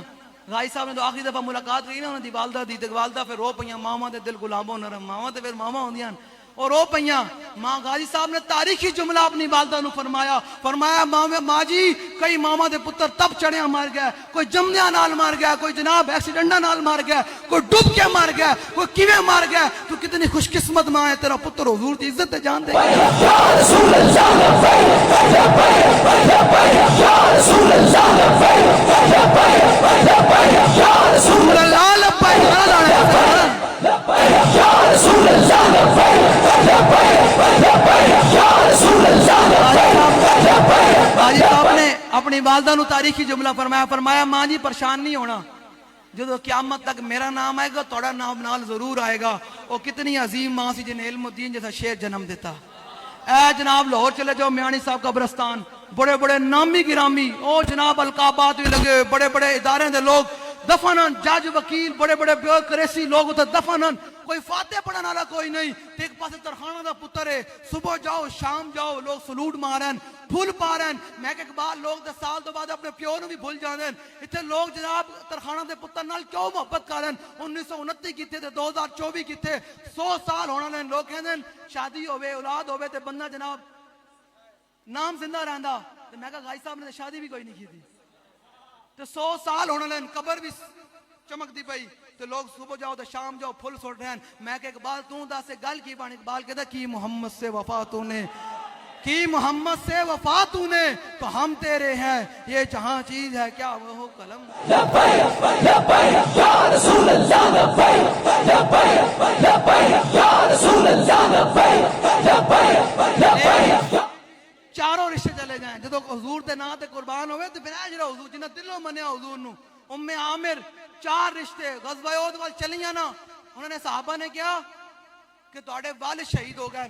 غازی صاحب نے تو آخری دفعہ ملاقات کی نا انہوں نے دی والدہ دی, تے والدہ پھر رو پئیاں, ماما دے دل غلاموں نرم, ماما تے پھر ماما ہوندیاں اور رو پئیاں. ماں غازی صاحب نے تاریخی جملہ اپنی والدہ نو فرمایا, فرمایا ماں جی کئی ماما دے پتر تب چڑھیاں مار گیا, کوئی جمدیاں نال مار گیا, کوئی جناب ایکسیڈنٹاں نال مار گیا, کوئی ڈوب کے مار گیا, کوئی کیویں مار گیا. تو کتنی خوش قسمت ماں ہے, تیرا پتر حضور دی عزت تے جان دے گا. یا رسول اللہ اپنی والدہ نو تاریخی جملہ فرمایا, فرمایا ماں جی پریشان نہیں ہونا, جدو قیامت تک میرا نام آئے گا توڑا نام نال ضرور آئے گا. وہ کتنی عظیم ماں سی جن علم الدین جیسا شیر جنم دیتا. اے جناب لاہور چلے جاؤ میانی صاحب قبرستان, بڑے بڑے نامی گرامی, او جناب القابات بھی لگے, بڑے بڑے ادارے دے لوگ دفنن, جج وکیل بڑے بڑے بیوکریسی لوگ اتنے دفنن, کوئی فاتح پڑھنے والا کوئی نہیں. ایک پاسے ترخانہ دا پتر ہے, صبح جاؤ شام جاؤ لوگ سلوٹ مارن, پھول پارن. میں کہ اقبال لوگ 10 سال تو بعد اپنے پیو نو بھی بھول جاندے, اتنے لوگ جناب ترخانہ دے پتر نال کیوں محبت کرن. 1929 کیتے تے 2024 کیتے, 100 سال ہونا لین. لوگ کہندے شادی ہوے اولاد ہوے تے بندہ جناب نام زندہ رہندا, تے میں کہا غازی صاحب نے شادی بھی کوئی نہیں کی تھی, تے 100 سال ہونا لین, قبر بھی چمک دی پئی, تو لوگ صبح جاؤ تو شام جاؤ پھول سوٹ رہے ہیں. میں کہ اقبال تو دا سے گل کی بانی, اقبال کہتا کی محمد سے وفا تو نے, کی محمد سے وفا تو نے, تو ہم تیرے ہیں, یہ جہاں چیز ہے کیا وہ ہو قلم. لبیک لبیک یا رسول اللہ, لبیک لبیک لبیک یا رسول اللہ, لبیک لبیک لبیک. چاروں رشتے چلے جائیں, جدو حضور دے نام تے قربان ہوئے تو پھر جڑا حضور جنہ دلوں منیا حضور نو, ام عامر 4 رشتے غزوہ احد وال چلیاں نا, انہوں نے صحابہ نے کیا کہ تواڈے والد شہید ہو گئے,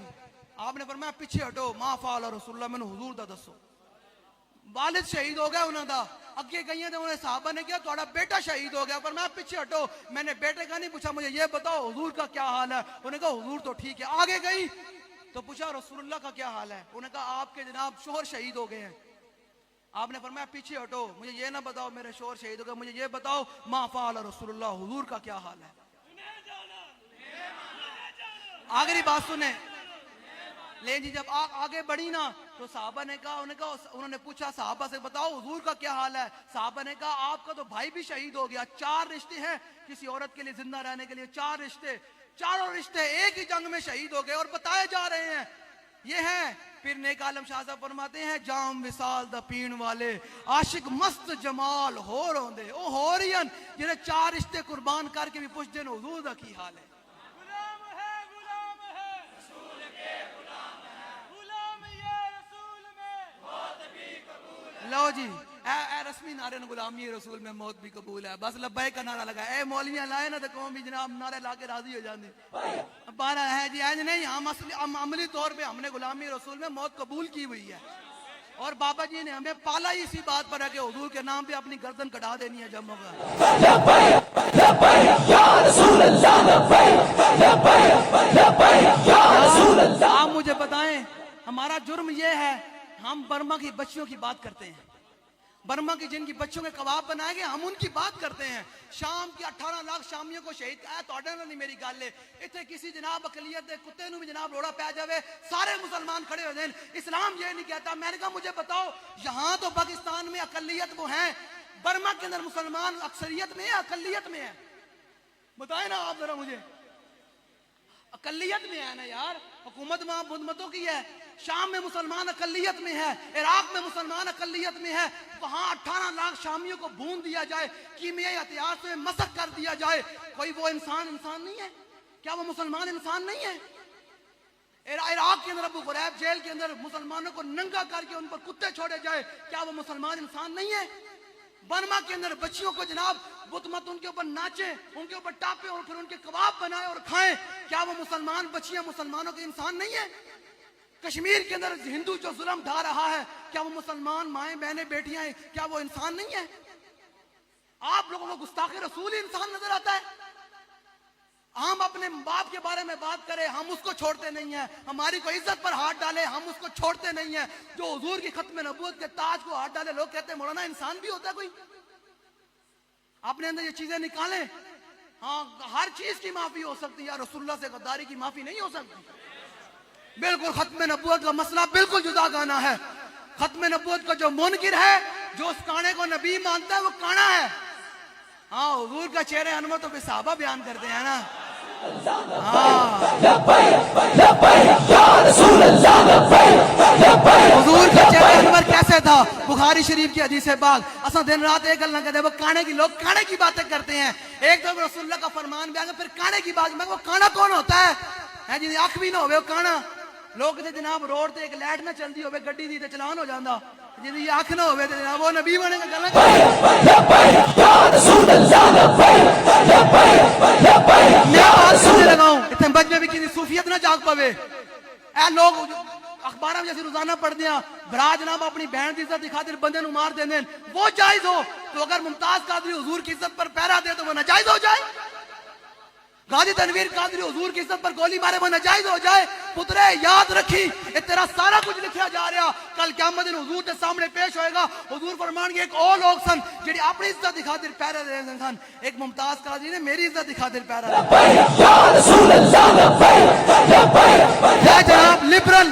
آپ نے فرمایا پیچھے ہٹو ما فعل رسول اللہ میں حضور دا دسو والد شہید ہو گیا انہوں دا اگے گئی تو انہیں صحابہ نے کیا تھوڑا بیٹا شہید ہو گیا پر میں پیچھے ہٹو میں نے بیٹے کا نہیں پوچھا مجھے یہ بتاؤ حضور کا کیا حال ہے انہوں نے کہا حضور تو ٹھیک ہے آگے گئی تو پوچھا رسول اللہ کا کیا حال ہے انہوں نے کہا آپ کے جناب شوہر شہید ہو گئے ہیں آپ نے فرمایا پیچھے ہٹو مجھے یہ نہ بتاؤ میرے شوہر شہید ہو گئے مجھے یہ بتاؤ ما فعل رسول اللہ حضور کا کیا حال ہے آخری بات سنیں لیکن جب آگے بڑھی نا تو صحابہ نے کہا انہوں نے پوچھا صحابہ سے بتاؤ حضور کا کیا حال ہے صحابہ نے کہا آپ کا تو بھائی بھی شہید ہو گیا 4 رشتے ہیں کسی عورت کے لیے زندہ رہنے کے لیے 4 رشتے چاروں رشتے ایک ہی جنگ میں شہید ہو گئے اور بتائے جا رہے ہیں یہ ہیں پھر نیک عالم شاہ صاحب فرماتے ہیں جام وصال دا پین والے عاشق مست جمال ہو روندے او ہو رہی جنہیں 4 رشتے قربان کر کے بھی پوچھ دین حضور دا کی حال ہے لو جی اے رسمی نعرے غلامی رسول میں موت بھی قبول ہے بس لبیک کا نعرہ لگا اے مولویاں لائے نا تو قوم بھی جناب نعرے لا کے راضی ہو جاندے بارہ ہے جی اینج نہیں ہم عملی طور پہ ہم نے غلامی رسول میں موت قبول کی ہوئی ہے اور بابا جی نے ہمیں پالا ہی اسی بات پر ہے کہ حضور کے نام پہ اپنی گردن کٹا دینی ہے جب آپ مجھے بتائیں ہمارا جرم یہ ہے ہم برما کی بچیوں کی بات کرتے ہیں برما کی جن کی بچوں کے کباب بنائے گئے ہم ان کی بات کرتے ہیں شام کی 18 لاکھ شامیوں کو شہید کیا ہے نہیں میری گل ہے اتنے کسی جناب اقلیت دے کتے نو بھی جناب روڑا پہ جاوے سارے مسلمان کھڑے ہو جائیں اسلام یہ نہیں کہتا میں نے کہا مجھے بتاؤ یہاں تو پاکستان میں اقلیت وہ ہیں برما کے اندر مسلمان اکثریت میں ہے اقلیت میں ہے بتائیں نا آپ ذرا مجھے اقلیت میں ہے نا یار حکومت وہاں بدھ متوں کی ہے شام میں مسلمان اقلیت میں ہے عراق میں مسلمان اقلیت میں ہے وہاں 18 لاکھ شامیوں کو بھون دیا جائے کیمیائی احتیاط میں مسخ کر دیا جائے کوئی وہ انسان نہیں ہے کیا وہ مسلمان انسان نہیں ہے عراق کے اندر ابو غریب جیل کے اندر مسلمانوں کو ننگا کر کے ان پر کتے چھوڑے جائے کیا وہ مسلمان انسان نہیں ہے برما کے اندر بچیوں کو جناب بت مت ان کے اوپر ناچے ان کے اوپر ٹاپے اور پھر ان کے کباب بنائے اور کھائیں کیا وہ مسلمان بچیاں مسلمانوں کے انسان نہیں ہیں کشمیر کے اندر ہندو جو ظلم ڈھا رہا ہے کیا وہ مسلمان مائیں بہنیں بیٹیاں ہیں کیا وہ انسان نہیں ہے آپ لوگوں کو گستاخ رسول ہی انسان نظر آتا ہے ہم اپنے باپ کے بارے میں بات کریں ہم اس کو چھوڑتے نہیں ہیں ہماری کوئی عزت پر ہاتھ ڈالے ہم اس کو چھوڑتے نہیں ہیں جو حضور کی ختم نبوت کے تاج کو ہاتھ ڈالے لوگ کہتے ہیں مولانا انسان بھی ہوتا ہے کوئی اپنے اندر یہ چیزیں نکالیں ہاں ہر چیز کی معافی ہو سکتی ہے رسول اللہ سے غداری کی معافی نہیں ہو سکتی بالکل ختم نبوت کا مسئلہ بالکل جدا گانا ہے ختم نبوت کا جو منکر ہے جو اس کانے کو نبی مانتا ہے وہ کانا ہے ہاں حضور کا چہرے انور تو صحابہ بیان کرتے ہیں نا حضور کا چہرہ انور کیسے تھا بخاری شریف کی حدیث پاک اصلا دن رات ایک گل نہ کہتے وہ کانے کی لوگ کانے کی باتیں کرتے ہیں ایک تو رسول اللہ کا فرمان بیان پھر کانے کی بات میں وہ کانا کون ہوتا ہے جی آنکھ بھی نہ ہوئے وہ کانا لوگ تے جناب روڈ تے ایک لائٹ نہ چلدی ہوئے گڈی دی تے چلان ہو جاندا جی آنکھ نہ ہوئے تے جناب وہ نبی بنے گا گلا لگاؤں اتنے بچے بھی کسی صوفیت نہ جاگ پوے اے لوگ اخبارہ میں جیسے روزانہ پڑھ دیا برا جناب اپنی بہن کی عزت کی خاطر بندے نو مار دیں وہ جائز ہو تو اگر ممتاز قادری حضور کی عزت پر پہرا دے تو وہ ناجائز ہو جائے غازی تنویر قادری حضور کی عزت پر گولی مارے وہ ناجائز ہو جائے پترے یاد رکھی یہ تیرا سارا کچھ لکھا جا رہا کل قیامت دن حضور کے سامنے پیش ہوئے گا حضور فرمان گے ایک اور لوگ سن جڑی اپنی عزت کی خاطر پہرے دے سن ایک ممتاز قادری نے میری عزت کی خاطر پہرا دیا جناب لبرل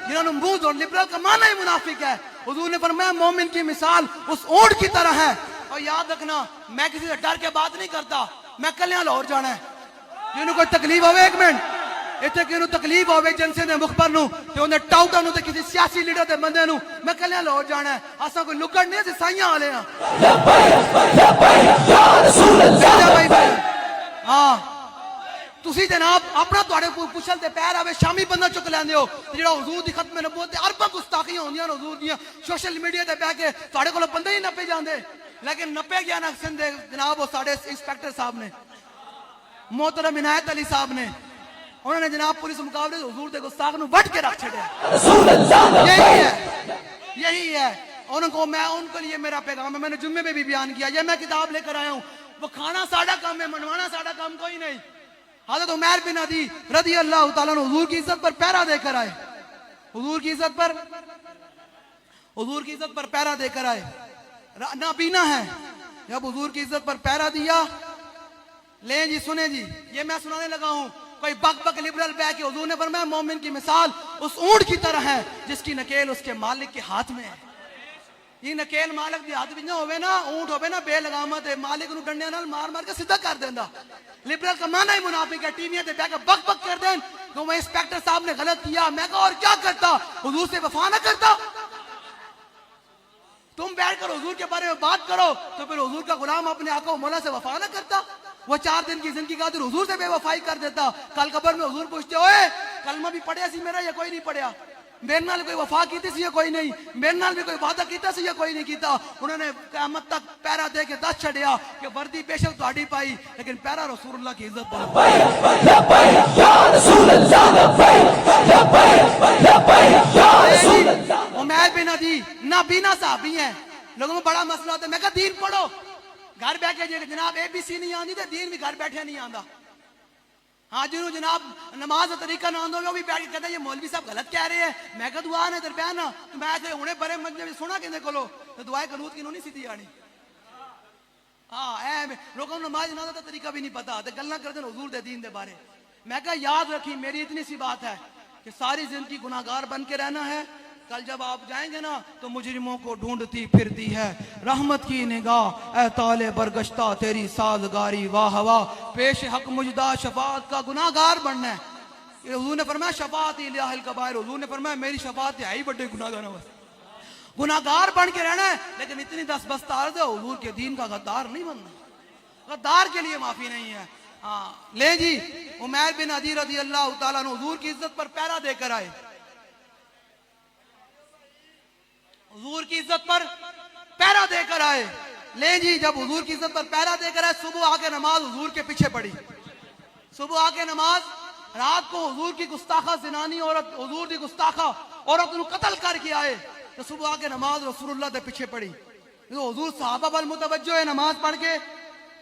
جنہوں نے منہ اور لبرل کا معنی ہی منافق ہے حضور نے فرمایا مومن کی مثال اس اونٹ کی طرح ہے اور یاد رکھنا میں کسی سے ڈر کے بات نہیں کرتا میں کلیاں لاہور جانا ہے جنہوں کوئی تکلیف ہوئے ایک منٹ اتنے کنہوں تکلیف ہوئے جنسے دے مخبر نو تے انہیں ٹاؤٹا نو تے کسی سیاسی لیڈر دے بندے نو میں کلیاں لاہور جانا ہے آسا کوئی لکڑ نہیں ہے سائیاں آلے ہیں ہاں تسی جناب اپنا توڑے پوچھل تے پیر آوے شامی بندہ چک لیندے ہو جڑا حضور دی ختم نبوت تے ارباں گستاخیاں ہوندیاں حضور دیاں سوشل میڈیا تے بیٹھ کے توڑے کولوں بندے ہی نپے جاندے لیکن نپے گیا نا سندھ جناب وہ ساڈے انسپیکٹر صاحب نے محترم عنایت علی صاحب نے انہوں نے جناب پولیس مقابلے حضور دے گستاخ نو وٹ کے رکھ چھڑیا. یہی ہے ان کو میں ان کے لیے میرا پیغام ہے. میں نے جمعے میں بھی بیان کیا, یہ میں کتاب لے کر آیا ہوں. وہ کھانا ساڑھا کام ہے, منوانا ساڑھا کام کوئی نہیں. حضرت عمیر بن عدی رضی اللہ تعالیٰ عنہ حضور کی عزت پر پیرا دے کر آئے. حضور کی عزت پر پیرا دے کر آئے. نابینا ہے. جب حضور کی عزت پر پیرا دیا, لیں جی سنیں جی, یہ میں سنانے لگا ہوں. کوئی بک بک لبرل بہ کے حضور نے فرمایا مومن کی مثال اس اونٹ کی طرح ہے جس کی نکیل اس کے مالک کے ہاتھ میں ہے. یہ نکیل مالک دی ہاتھ نہ ہوئے نا, اونٹ ہوئے نا بے لگامت ہے, مالک نو ڈنڈے نال مار مار کے سیدھا کر دیندا. لبرل کا معنی ہی منافق ہے. ٹی وی تے بیٹھ کے بک بک کر دین کہ وہ انسپیکٹر صاحب نے غلط کیا. میں کہا اور کیا کرتا, حضور سے وفا نہ کرتا. تم بیٹھ کر حضور کے بارے میں بات کرو تو پھر حضور کا غلام اپنے آقا و مولا سے وفا نہ کرتا. وہ 4 دن کی زندگی خاطر حضور سے بے وفائی کر دیتا. کل قبر میں حضور پوچھتے ہوئے کلمہ بھی پڑھیا سی میرا یا کوئی نہیں پڑھیا, میرے نال کوئی وفا کیتی سی یا کوئی نہیں, میرے نال بھی کوئی وعدہ کیتا سی یا کوئی نہیں کیتا. انہوں نے قیامت تک پیرا دے کے دس چھڑیا کہ وردی بے شک تہاڈی پائی لیکن پیرا رسول اللہ کی عزت پر. عمیر بن عدی نابینا صحابی ہیں. لوگوں میں بڑا مسئلہ ہوتا ہے. میں کہا دین پڑھو, گھر بیٹھے جناب اے بی سی نہیں آندی تے دین بھی گھر بیٹھے نہیں آندا. ہاں جنہوں جناب نماز کا طریقہ نہ آندو وہ بھی بیٹھ کے کہتے ہیں یہ مولوی صاحب غلط کہہ رہے ہیں. میں کہا دعا نے درمیان نا تو میں کہ ہنے بڑے مجمع سنا کہندے کولو تو دعائے قنوت کی نہیں سیدھی آنی. ہاں اے لوگوں نماز نہ دا طریقہ بھی نہیں پتا تے گلاں کردے حضور دے دین دے بارے. میں کہا یاد رکھی میری اتنی سی بات ہے کہ ساری زندگی گناہگار بن کے رہنا ہے. کل جب آپ جائیں گے نا تو مجرموں کو ڈھونڈتی پھرتی ہے رحمت کی نگاہ, اے طالع برگشتہ تیری سازگاری واہ واہ, پیش حق مجدہ شفاعت کا گناہگار بننا ہے. حضور نے فرمایا شفاعت الہ الکبائر, حضور نے فرمایا میری شفاعت ہے ہی بڑے گناہگاروں میں. گناہگار بن کے رہنا ہے لیکن اتنی دس بستہ عرض ہے حضور کے دین کا غدار نہیں بننا. غدار کے لیے معافی نہیں ہے. ہاں لیں جی عمیر بن عدی رضی اللہ تعالیٰ عنہ حضور کی عزت پر پیرا دے کر آئے. حضور کی عزت پر پیرا دے کر آئے. لیں جی جب حضور کی عزت پر پیرا دے کر آئے, صبح آ کے نماز حضور کے پیچھے پڑی. صبح آ کے نماز, رات کو حضور کی گستاخہ زنانی عورت, حضور کی گستاخہ عورت کو قتل کر کے آئے تو صبح آ کے نماز رسول اللہ کے پیچھے پڑی. تو حضور صحابہ بل متوجہ ہے نماز پڑھ کے.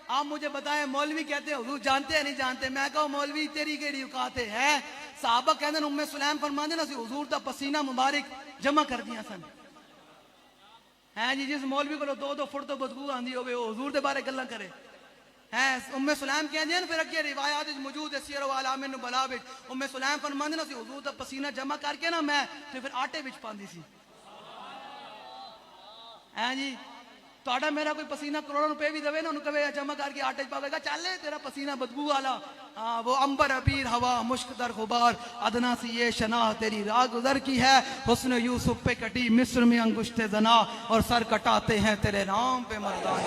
آپ مجھے بتائیں مولوی کہتے ہیں حضور جانتے ہیں نہیں جانتے. میں کہا مولوی تیری کیڑی اوقات ہے. صحابہ کہتے ہیں ام سلیم فرماندے نا سی حضور دا پسینہ مبارک جمع کر دیا سن. ہیں جی جس مولوی کو 2 فٹ تو بدبو آندی ہوئے وہ حضور دے بارے گلاں کرے. ہیں ام سلیم کہندے ہیں پھر اگے روایات وچ موجود ہے سیر و اعلام النبلاء وچ ام سلیم فرماندے نا سی حضور دا پسینہ جمع کر کے نا میں تے پھر آٹے وچ پاندی سی. ہیں جی تہاڈا میرا کوئی پسینہ کروڑوں روپے بھی دے نا انہوں کہے جمع کر کے آٹے پاوے گا چل تیرا پسینہ بدبو والا. ہاں وہ امبر ابیر ہوا مشک در غبار ادنا سی یہ شناہ تیری راہ گزر کی ہے. حسن یوسف پہ کٹی مصر میں انگشت زنا اور سر کٹاتے ہیں تیرے نام پہ مردان.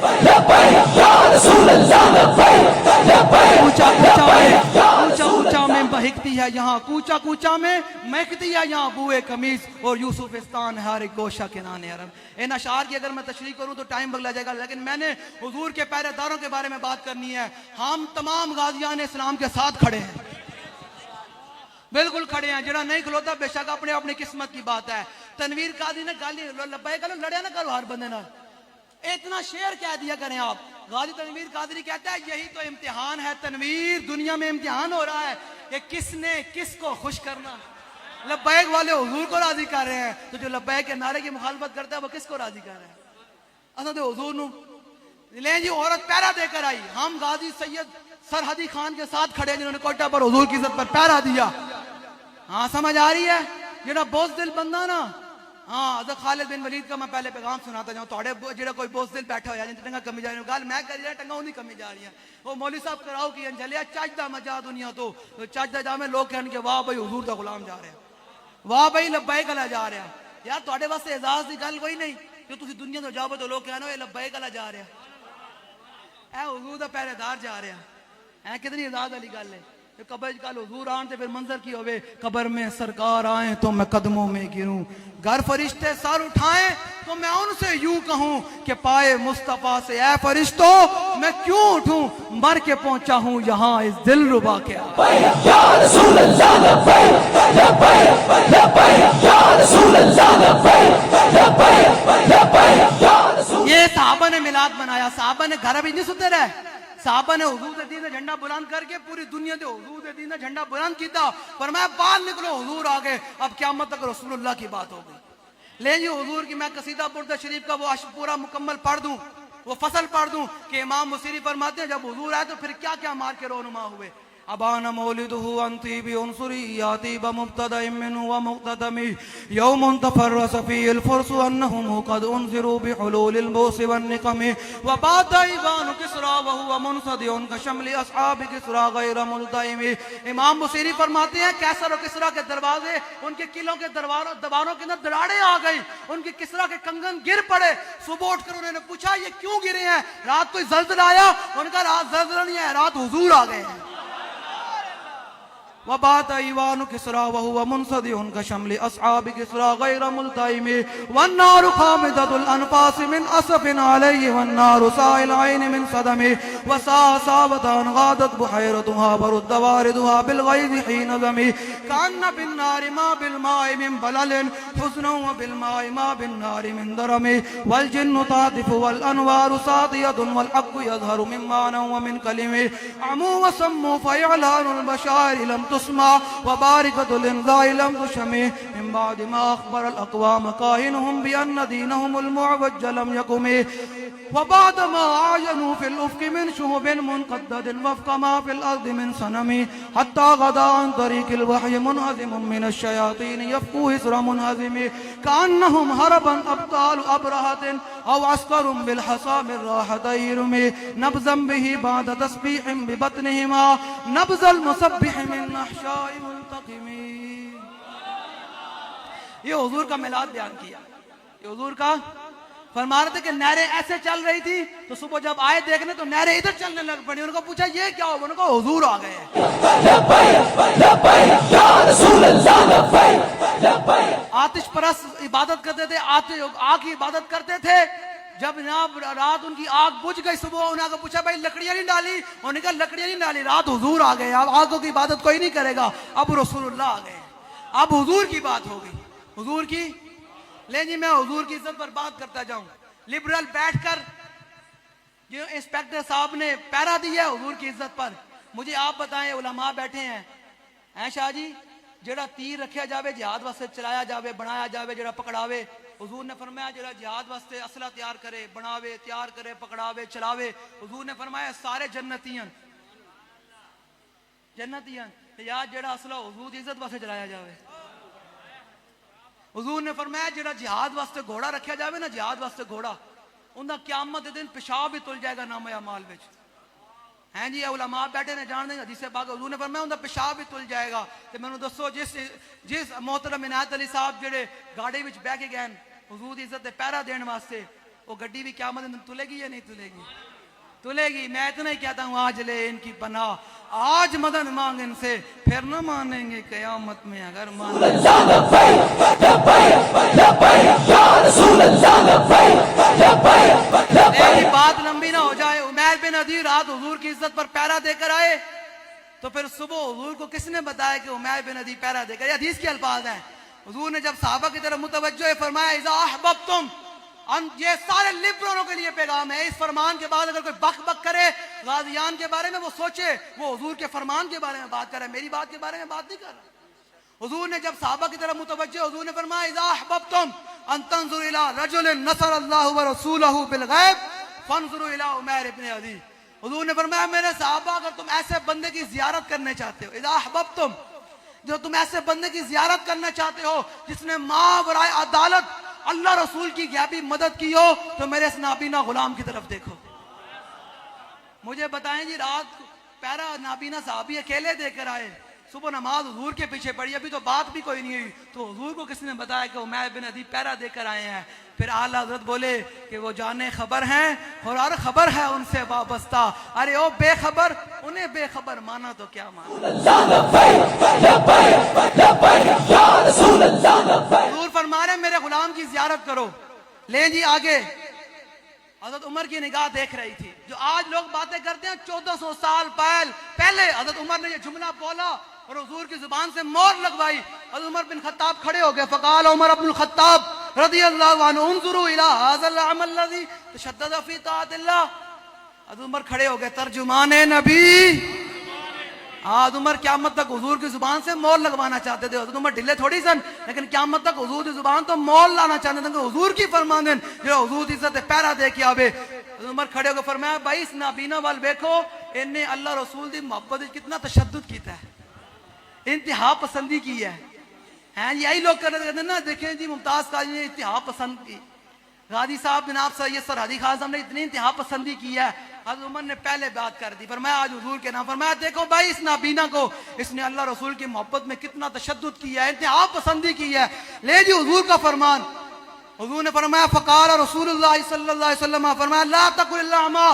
اونچا اونچا میں بہکتی ہے یہاں, کوچا کوچا میں مہکتی ہے یہاں بوئے قمیص اور یوسفستان ہے ہر ایک گوشہ کنانے حرم. ان اشعار کی اگر میں تشریح کروں تو ٹائم بگلا جائے گا لیکن میں نے حضور کے پہرے داروں کے بارے میں بات کرنی ہے. ہم تمام غازیان اسلام کے ساتھ کھڑے ہیں, بالکل کھڑے ہیں. جڑا نہیں کھلوتا بے شک اپنے اپنی قسمت کی بات ہے. تنویر قادری نے گالی لبیک کرو لڑیا نہ کرو ہر بندے نہ, اتنا شعر کہہ دیا کریں آپ. غازی تنویر قادری کہتا ہے یہی تو امتحان ہے تنویر, دنیا میں امتحان ہو رہا ہے کہ کس نے کس کو خوش کرنا. لبیک والے حضور کو راضی کر رہے ہیں تو جو لبیک کے نعرے کی مخالفت کرتا ہے وہ کس کو راضی کر رہے ہیں. اصل تو حضور نو لیں جی عورت پیرا دے کر آئی. ہم غازی سید سرحدی خان کے ساتھ کھڑے جنہوں نے کوئٹہ پر حضور کی عزت پر پیرا دیا. ہاں سمجھ آ رہی ہے. جڑا بوزدل بندہ نا, ہاں حضرت خالد بن ولید کا میں پہلے پیغام سناتا جاؤں. تھوڑے جڑا کوئی بوزدل بیٹھا ہوا ہے جن ٹنگا کمی جا رہی ہے گل میں کر رہا ٹنگا انہی کمی جا رہی ہے. وہ مولوی صاحب کراؤ کی انجلیا چج دا مجا دنیا تو چج دا جا میں لوگ کہن کہ واہ بھائی حضور دا غلام جا رہا ہے, واہ بھائی لبیک علیہ جا رہا. یار تھوڑے واسطے اعزاز دی گل کوئی نہیں جو تسی دنیا تو جاؤ تو لوگ کہنا یہ لبیک علیہ جا رہا, اے حضور دا پہرے دار جا رہا. کتنی اعزاز والی گل ہے. قبر کل حضور آن تے پھر منظر کی ہوئے قبر میں سرکار آئیں تو میں قدموں میں گروں, گر فرشتے سر اٹھائیں تو میں ان سے یوں کہوں کہ پائے مصطفیٰ سے اے فرشتوں میں کیوں اٹھوں, مر کے پہنچا ہوں یہاں اس دل ربا کے. صحابہ نے گھر بھی نہیں ستے رہے, صحابہ نے حضور دے دین جھنڈا بلند کر کے پوری دنیا دے حضور دے دین جھنڈا بلند کیتا, فرمایا باہر نکلو حضور آ گئے, اب قیامت تک رسول اللہ کی بات ہو گئی. لے جی حضور کی میں قصیدہ بردہ شریف کا وہ پورا مکمل پڑھ دوں, وہ فصل پڑھ دوں کہ امام بصیری فرماتے ہیں جب حضور آئے تو پھر کیا کیا مار کے رونما ہوئے. ابان مولده عن طيب عنصريات بمبتدا منه ومقتدم يوم تفرس فيه الفرس انهم قد انذروا بحلول البوس والنقم وبات ايوان كسرى وهو منصدع كشمل اصحاب كسرى غير ملتئم. امام بصیری فرماتے ہیں کیسر اور کسرا کے دروازے, ان کے قلعوں کے دیواروں کے اندر دراڑیں آ گئی, ان کے کسرا کے کنگن گر پڑے. صبح اٹھ کر انہوں نے پوچھا یہ کیوں گرے ہیں, رات کوئی زلزلہ آیا؟ ان کا رات زلزلہ نہیں ہے, رات حضور آ گئے ہیں. وبات ايوان كسرى وهو منصدع كشمل اصحاب كسرى غير ملتئم والنار خامدة الانفاس من اسف عليه والنار سائل العين من صدم وساوة غادت بحيرتها برد واردها بالغيظ حين ذم كأن بالنار ما بالماء من بلل حزنا وبالماء ما بالنار من درم والجن تعطف والانوار ساطية والحق يظهر من معنى ومن كلمة عمو وسموا فإعلان البشائر لم تسمع وباركة الإنذار لم تشمع من بعد ما أخبر الأقوام كاهنهم بأن دينهم المعوج لم يقم وبعد ما عاينوا في الأفق من شهب منقدد وفق ما في الأرض من صنم حتى غدا عن طريق الوحي منهزم من الشياطين يفقوا هسر منهزم كأنهم هربا أبطال أبرهة أو عسكر بالحصى من راحة يرمي نبذا به بعد تسبيح ببطنهما نبذ المسبح من نحشاء ملتقم. یہ حضور کا میلاد بیان کیا, یہ حضور کا فرما رہے تھے کہ نہریں ایسے چل رہی تھی تو صبح جب آئے دیکھنے تو نہریں ادھر چلنے لگ پڑی. ان کو پوچھا یہ کیا ہو, ان کو حضور آ گئے ہیں. آتش پرست عبادت کرتے تھے, آگ کی عبادت کرتے تھے. جب جناب رات ان کی آگ بجھ گئی, صبح انہوں نے پوچھا بھائی لکڑیاں نہیں ڈالی, انہوں نے کہا لکڑیاں نہیں ڈالی, رات حضور آ گئے, اب آگوں کی عبادت کوئی نہیں کرے گا, اب رسول اللہ آ گئے, اب حضور کی بات ہو گئی. حضور کی لے جی میں حضور کی عزت پر بات کرتا جاؤں. لبرل بیٹھ کر جو انسپیکٹر صاحب نے پیرا دیا ہے حضور کی عزت پر, مجھے آپ بتائیں علماء بیٹھے ہیں شاہ جی, جڑا تیر رکھیا جاوے جہاد واسطے چلایا جاوے بنایا جاوے جڑا پکڑاوے, حضور نے فرمایا جڑا جہاد واسطے اسلحہ تیار کرے بناوے تیار کرے پکڑاوے چلاوے, حضور نے فرمایا سارے جنتیاں یا جڑا اسلحہ حضور کی عزت واسطے چلایا جاوے. حضور نے فرمایا جڑا جہاد واسطے گھوڑا رکھیا جاوے نا, جہاد واسطے گھوڑا, انہاں قیامت دے دن پیشاب بھی تل جائے گا نامہ اعمال وچ. ہیں جی علماء بیٹھے نے جان دیں حدیث پاک حضور نے فرمایا انہاں پیشاب بھی تل جائے گا. تے مینوں دسو جس محترم عنایت علی صاحب جڑے گاڑی وچ بیٹھ کے گئے حضور دی عزت تے پہرا دین واسطے, وہ گڈی بھی قیامت دے دن تلے گی یا نہیں تلے گی؟ تلے گی. میں اتنا ہی کہتا ہوں آج لے ان کی پناہ, آج مدد مانگ ان سے, پھر نہ مانیں گے قیامت میں اگر مانیں. بات لمبی نہ ہو جائے. عمیر بن عدی رات حضور کی عزت پر پیرا دے کر آئے تو پھر صبح حضور کو کس نے بتایا کہ عمیر بن عدی پیرا دے کر, یہ حدیث کے الفاظ ہیں. حضور نے جب صحابہ کی طرف متوجہ فرمایا اذا احببتم, یہ سارے لبرلوں کے لیے پیغام ہے. اس فرمان کے بعد اگر کوئی بک بک کرے غازیان کے بارے میں, وہ سوچے وہ حضور کے فرمان کے بارے میں بات کر رہا ہے, میری بات کے بارے میں بات نہیں کر رہا. حضور نے جب صحابہ کی طرف متوجہ, حضور نے فرمایا اذا احببتم ان تنظروا الى رجل نصر اللہ ورسولہ بالغیب فانظروا الى عمیر بن عدی. حضور نے فرمایا میرے صحابہ اگر تم ایسے بندے کی زیارت کرنے چاہتے ہو, اذا احببتم, جو تم ایسے بندے کی زیارت کرنا چاہتے ہو جس نے ماں برائے عدالت اللہ رسول کی غیبی مدد کی ہو, تو میرے اس نابینا غلام کی طرف دیکھو. مجھے بتائیں جی رات پیرا نابینا صحابی اکیلے دے کر آئے, صبح نماز حضور کے پیچھے پڑی, ابھی تو بات بھی کوئی نہیں ہوئی, تو حضور کو کس نے بتایا کہ عمیر بن عدی پیرا دے کر آئے ہیں. پھر اعلیٰ حضرت بولے کہ وہ جانے خبر ہیں اور ہر خبر ہے ان سے وابستہ, ارے او بے خبر, انہیں بے خبر مانا تو کیا مانا. حضور فرما رہے میرے غلام کی زیارت کرو. لیں جی آگے حضرت عمر کی نگاہ دیکھ رہی تھی. جو آج لوگ باتیں کرتے ہیں 1400 سال پہلے حضرت عمر نے یہ جملہ بولا اور حضور کی زبان سے مور لگوائی. حضرت عمر بن خطاب کھڑے ہو گئے, فقال عمر بن الخطاب رضی اللہ عنہ انظروا الى هذا العمل الذي تشدد في طاعت اللہ. حضرت عمر کھڑے ہو گئے, ترجمان نبی. حضرت عمر قیامت تک حضور کی زبان سے مول لگوانا چاہتے تھے. حضرت عمر ڈھلے تھوڑی سن, لیکن قیامت تک حضور کی زبان تو مول لانا چاہتے تھے کہ حضور کی فرماندن جو حضور کی عزت پیرا دے کے آوے. حضرت عمر کھڑے ہو کے فرمایا بھائی اس نابینا وال دیکھو, انہیں اللہ رسول دی محبت کتنا تشدد کیتا ہے, انتہا پسندی کی ہے. یہی لوگ کہتے ہیں نا, دیکھیں جی ممتاز قاضی نے انتہا پسند کی, غازی صاحب جناب سید سرحدی خان صاحب نے اتنی انتہا پسندی کی ہے. حضرت عمر نے پہلے بات کر دی, فرمایا آج حضور کے نام, فرمایا دیکھو بھائی اس نابینا کو, اس نے اللہ رسول کی محبت میں کتنا تشدد کیا ہے, انتہا پسندی کی ہے. لے جی حضور کا فرمان. حضور نے فرمایا فقال رسول اللہ صلی اللہ علیہ وسلم, فرمایا لا تقل الا اعمى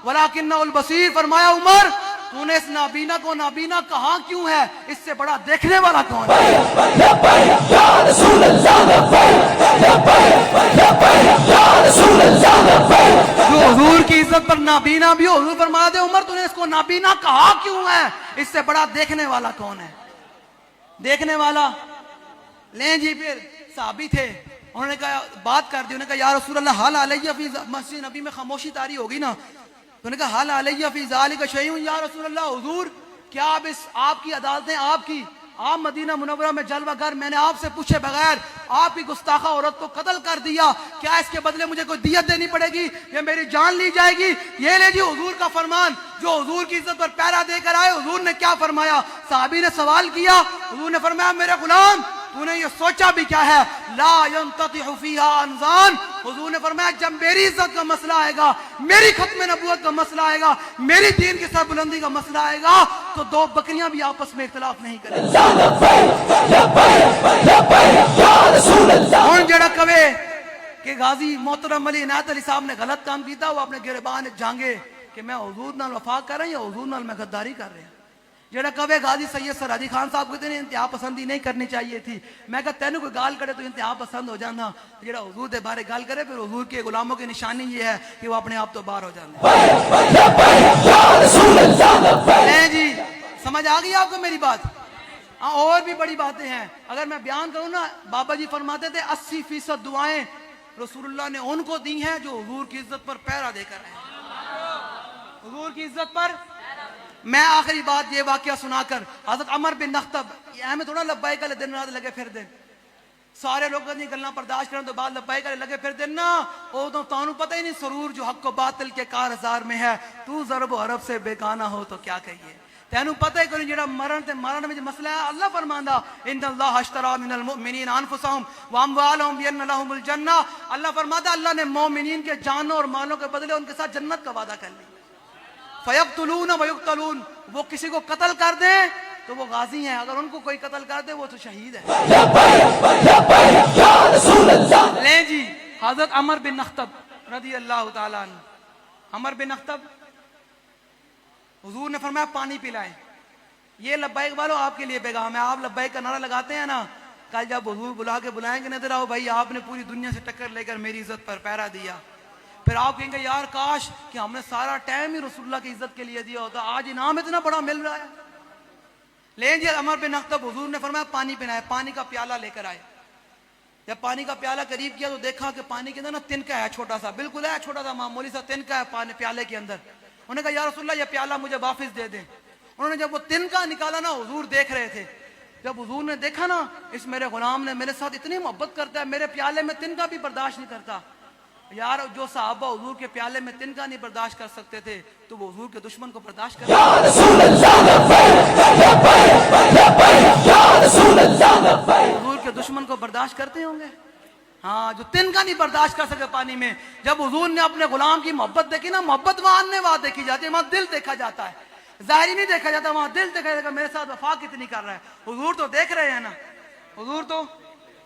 ولكنه البصير. فرمایا عمر تو نے اس نابینا کو نابینا کہا کیوں ہے, اس سے بڑا دیکھنے والا کون ہے؟ جو حضور کی عزت پر نابینا بھی ہو, حضور فرما دے عمر تو نے اس کو نابینا کہا کیوں ہے, اس سے بڑا دیکھنے والا کون ہے؟ دیکھنے والا. لیں جی پھر صحابی تھے, انہوں نے کہا بات کر دی, انہوں نے کہا یا رسول اللہ حال علیہ فی مسجد نبی میں خاموشی طاری ہوگی نا, تو انہوں نے کہا حال علیہ فی ذالک شیء یا رسول اللہ, حضور کیا اب اس آپ کی عدالتیں آپ کی, آپ مدینہ منورہ میں جلوہ گر, میں نے آپ سے پوچھے بغیر آپ کی گستاخہ عورت کو قتل کر دیا, کیا اس کے بدلے مجھے کوئی دیت دینی پڑے گی یا میری جان لی جائے گی؟ یہ لے جی حضور کا فرمان جو حضور کی عزت پر پیرا دے کر آئے. حضور نے کیا فرمایا؟ صحابی نے سوال کیا, حضور نے فرمایا میرے غلام تو نے یہ سوچا بھی کیا ہے, لا ينتطح فيها انزان. حضور نے فرمایا جب میری عزت کا مسئلہ آئے گا, میری ختم نبوت کا مسئلہ آئے گا, میری دین کی سر بلندی کا مسئلہ آئے گا, تو دو بکریاں بھی آپس میں اختلاف نہیں کریں. کون جڑا کہے کہ غازی محترم علی عنایت علی صاحب نے غلط کام کیتا, وہ اپنے گربان جانگے کہ میں حضور نال وفا کر رہا ہوں یا حضور نال میں غداری کر رہا ہوں. جڑا کہے غازی سید سرحدی خان صاحب کہتے ہیں انتہا پسندی نہیں کرنی چاہیے تھی, میں کہا تینوں کوئی گال کرے تو انتہا پسند ہو جانا, جڑا حضور دے بارے گال کرے پھر حضور کے غلاموں کی نشانی یہ ہے کہ وہ اپنے آپ تو باہر ہو جاتے ہیں. جی سمجھ آ گئی آپ کو میری بات؟ ہاں اور بھی بڑی باتیں ہیں, اگر میں بیان کروں نا, بابا جی فرماتے تھے 80% دعائیں رسول اللہ نے ان کو دی ہیں جو حضور کی عزت پر پیرا دے کر آئے. حضور کی عزت پر میں آخری بات یہ واقعہ سنا کر, حضرت عمر بن نخطب, یہ ہمیں تھوڑا لبیک علیہ دن رات لگے پھر دن, سارے لوگ نہیں گلنا برداشت کریں تو بعد لبیک علیہ لگے پھر دن نا, وہ تو تانوں پتہ ہی نہیں سرور جو حق و باطل کے کار ہزار میں ہے, تو ضرب و حرف سے بیگانہ ہو تو کیا کہیے. تینوں پتہ ہی کوئی جڑا مرن تے مرن میں مسئلہ ہے, اللہ فرماندا ان اللہ اشترى من المؤمنین انفسهم واموالهم بان لهم الجنہ. اللہ فرماتا اللہ نے مومنین کے جانوں اور مالوں کے بدلے ان کے ساتھ جنت کا وعدہ کر لیا. فیقتلون ویقتلون, وہ کسی کو قتل کر دیں تو وہ غازی ہیں, اگر ان کو کوئی قتل کر دے وہ تو شہید ہے. لیں جی حضرت عمر بن نخطب رضی اللہ تعالیٰ عنہ, عمر بن نخطب, حضور نے فرمایا پانی پلائیں. یہ لبیک والو آپ کے لیے پیغام ہے, آپ لبیک کا نعرہ لگاتے ہیں نا, کل جب حضور بلا کے بلائیں گے نہ ادھر آؤ بھائی آپ نے پوری دنیا سے ٹکر لے کر میری عزت پر پیرا دیا, پھر آپ کہیں گے یار کاش کہ ہم نے سارا ٹائم ہی رسول اللہ کی عزت کے لیے دیا ہوتا, آج انعام اتنا بڑا مل رہا ہے. لیں جی عمر بن نخطب, حضور نے فرمایا پانی پلائیں, پانی کا پیالہ لے کر آئے. جب پانی کا پیالہ قریب کیا تو دیکھا کہ پانی کے اندر نا تنکا ہے, چھوٹا سا, بالکل ہے چھوٹا سا معمولی سا تنکا ہے پانی پیالے کے اندر. انہوں نے کہا یا رسول اللہ یہ پیالہ مجھے واپس دے دیں. انہوں نے جب وہ تنکا نکالا نا, حضور دیکھ رہے تھے, جب حضور نے دیکھا نا اس میرے غلام نے میرے ساتھ اتنی محبت کرتا ہے, میرے پیالے میں تنکا بھی برداشت نہیں کرتا. یار جو صحابہ حضور کے پیالے میں تنکا نہیں برداشت کر سکتے تھے تو وہ حضور کے دشمن کو برداشت کرتے حضور کے دشمن کو برداشت کرتے ہوں گے. ہاں جو تنکا نہیں برداشت کر سکے پانی میں, جب حضور نے اپنے غلام کی محبت دیکھی نا, محبت وہاں آنے وہاں دیکھی جاتی ہے, وہاں دل دیکھا جاتا ہے, ظاہری نہیں دیکھا جاتا, وہاں دل دیکھا جاتا ہے میرے ساتھ وفا کتنی کر رہا ہے. حضور تو دیکھ رہے ہیں نا, حضور تو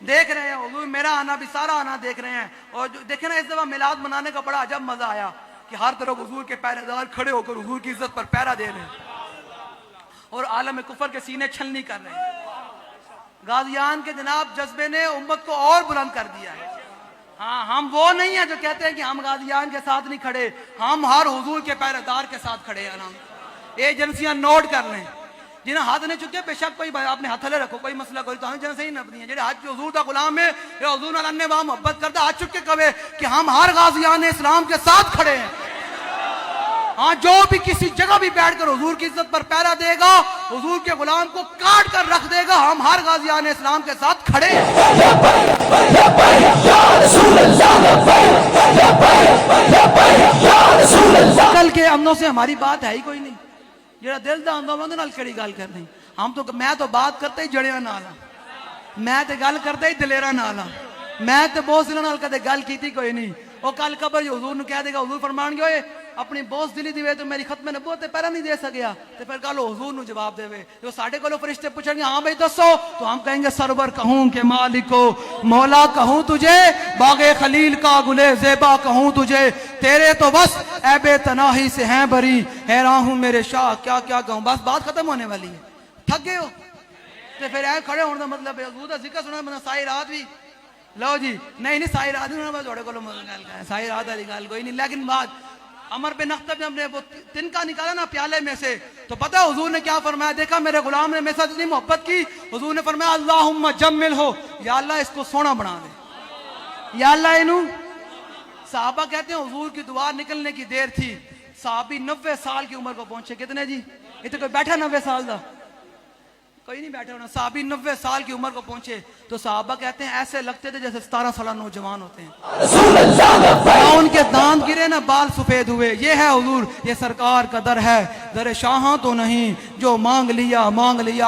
دیکھ رہے ہیں, حضور میرا آنا بھی سارا آنا دیکھ رہے ہیں. اور جو دیکھیں نا اس دفعہ میلاد منانے کا بڑا عجب مزہ آیا کہ ہر طرف حضور کے پہرے دار کھڑے ہو کر حضور کی عزت پر پیرا دے رہے ہیں اور عالم کفر کے سینے چھلنی کر رہے ہیں. غازیان کے جناب جذبے نے امت کو اور بلند کر دیا ہے. ہاں ہم وہ نہیں ہیں جو کہتے ہیں کہ ہم غازیان کے ساتھ نہیں کھڑے, ہم ہر حضور کے پہرے دار کے ساتھ کھڑے ہیں. ایجنسیاں نوٹ کر لیں, جنہیں ہاتھ نہیں چکے بے شک کوئی آپ نے ہاتھ لے رکھو, کوئی مسئلہ کوئی تو ہم جنسے ہی نبنی ہیں, جنہیں ہاتھ حضور دا غلام ہے یا حضور اللہ نے وہاں محبت کرتا, ہاتھ چک کے کہے کہ ہم ہر غازیان اسلام کے ساتھ کھڑے ہیں. ہاں جو بھی کسی جگہ بھی بیٹھ کر حضور کی عزت پر پہرا دے گا، حضور کے غلام کو کاٹ کر رکھ دے گا، ہم ہر غازیان اسلام کے ساتھ کھڑے ہیں۔ کل کے امنوں سے ہماری بات ہے ہی کوئی نہیں، جڑا دل دا ہوندا وہ نال کڑی گل کرنی۔ ہم تو میں تو بات کرتے ہی جڑیاں نال ہاں، میں تے گل کرتے ہی دلیراں نال ہاں، میں تے بوس دلاں نال کدے گل کیتی کوئی نہیں۔ وہ کل قبر حضور نو کہہ دے گا، حضور فرمان گے اپنی بوس دلی دی وے تو میری ختم نبوت تے پہرا نہیں دے سکیا، تے پھر کل حضور نو جواب دے وے۔ جو ساڈے کولوں فرشتے پوچھیں گے ہاں بھائی دسو، تو ہم کہیں گے سرور کہوں کہ مالکو، مولا کہوں تجھے، باغ خلیل کا گلے زیبا کہوں تجھے، تیرے تو بس عیب تناہی سے ہیں بری، حیران ہوں میرے شاہ کیا کیا کہوں۔ بس بات ختم ہونے والی ہے، تھک گئے ہو تے پھر اے کھڑے ہونے دا مطلب ہے حضور دا ذکر سننا بنا ساری رات بھی لو جی نہیں ساری رات نہیں میں تھوڑے کولوں گل کریں، ساری رات والی گل کوئی نہیں۔ لیکن بات عمر بن اختب جب نے وہ تنکا نکالا نا پیالے میں سے، تو پتہ حضور نے کیا فرمایا؟ دیکھا میرے غلام نے میرے ساتھ اتنی محبت کی، حضور نے فرمایا اللہم جمل ہو، یا اللہ اس کو سونا بنا دے، یا اللہ انہوں۔ صحابہ کہتے ہیں حضور کی دعا نکلنے کی دیر تھی، صحابی 90 سال کی عمر کو پہنچے۔ کتنے جی؟ اتنے کوئی بیٹھا 90 سال دا؟ کوئی نہیں بیٹھا ہونا۔ صحابی 90 سال کی عمر کو پہنچے تو صحابہ کہتے ہیں ایسے لگتے تھے جیسے 17 سالہ نوجوان ہوتے ہیں، نہ ان کے دانت گرے نہ بال سفید ہوئے۔ یہ ہے حضور، یہ سرکار کا در ہے، در شاہاں تو نہیں، جو مانگ لیا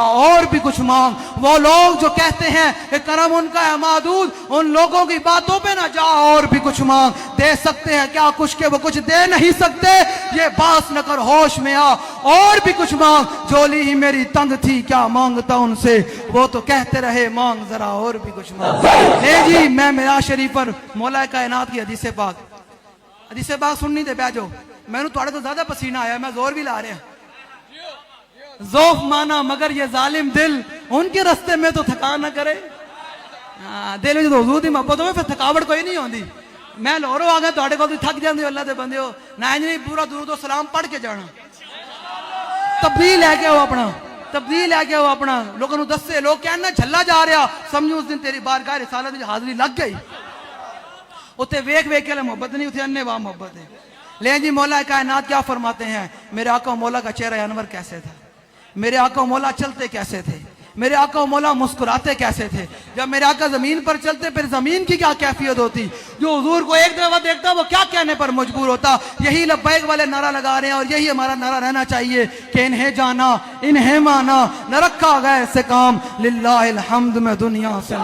اور بھی کچھ مانگ۔ وہ لوگ جو کہتے ہیں کہ کرم ان کا ہے محدود، ان لوگوں کی باتوں پہ نہ جا، اور بھی کچھ مانگ۔ دے سکتے ہیں کیا کچھ کہ وہ کچھ دے نہیں سکتے، یہ باس نہ کر ہوش میں آ، اور بھی کچھ مانگ۔ جولی ہی میری تنگ تھی کیا مانگتا ان سے، وہ تو کہتے رہے مانگ ذرا اور بھی کچھ مانگ۔ نہیں جی میں میرا شریف پر مولا کائنات کی حدیث پاک سننی دے بیٹھ جاؤ۔ میں نے تھوڑے تو زیادہ پسینہ آیا، میں زور بھی لا رہا ذوف مانا مگر یہ ظالم دل ان کے رستے میں تو تھکان نہ کرے۔ دل میں جو حضور دی محبت ہوئے پھر تھکاوٹ کوئی نہیں ہوندی۔ میں لاہوروں آ گیا تھوڑے کو تھک جاندے ہو، اللہ دے بندے ہو، نہ نہیں پورا درود و سلام پڑھ کے جانا، تبدیل ہے کہ وہ اپنا لوگوں دسے، لوگ کہنا جھلا جا رہا، سمجھو اس دن تیری بارگاہ رسالت میں حاضری لگ گئی۔ اتنے ویک کے لئے محبت نہیں، اتنے انے واہ محبت ہے۔ لیکن جی مولا کائنات کیا فرماتے ہیں؟ میرے آقا و مولا کا چہرہ انور کیسے تھا، میرے آقا و مولا چلتے کیسے تھے، میرے آقا و مولا مسکراتے کیسے تھے۔ جب میرے آقا زمین پر چلتے پھر زمین کی کیا کیفیت ہوتی؟ جو حضور کو ایک دفعہ دیکھتا وہ کیا کہنے پر مجبور ہوتا؟ یہی لبیک والے نعرہ لگا رہے ہیں، اور یہی ہمارا نعرہ رہنا چاہیے کہ انہیں جانا انہیں مانا، نہ رکھا گئے سے کام، للہ الحمد میں دنیا سے۔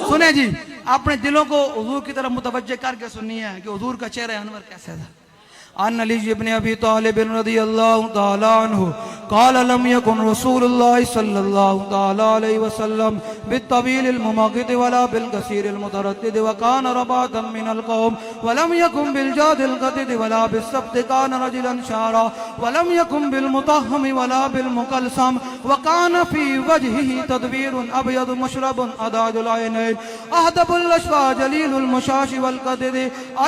سنیں جی اپنے دلوں کو حضور کی طرف متوجہ کر کے سننی ہے کہ حضور کا چہرہ انور کیسے تھا۔ عن علی بن ابی طالب رضی اللہ تعالی عنہ قال لم يكن رسول الله صلى الله تعالى عليه وسلم بالطويل المماغط ولا بالقصير المتردد وكان رباطا من القوم ولم يكن بالجاد القدد ولا بالسبت كان رجلا شعرا ولم يكن بالمطهم ولا بالمقلسم وكان في وجهه تدبير أبيض مشرب أداج العينين أهدب الأشفى جليل المشاش والقدد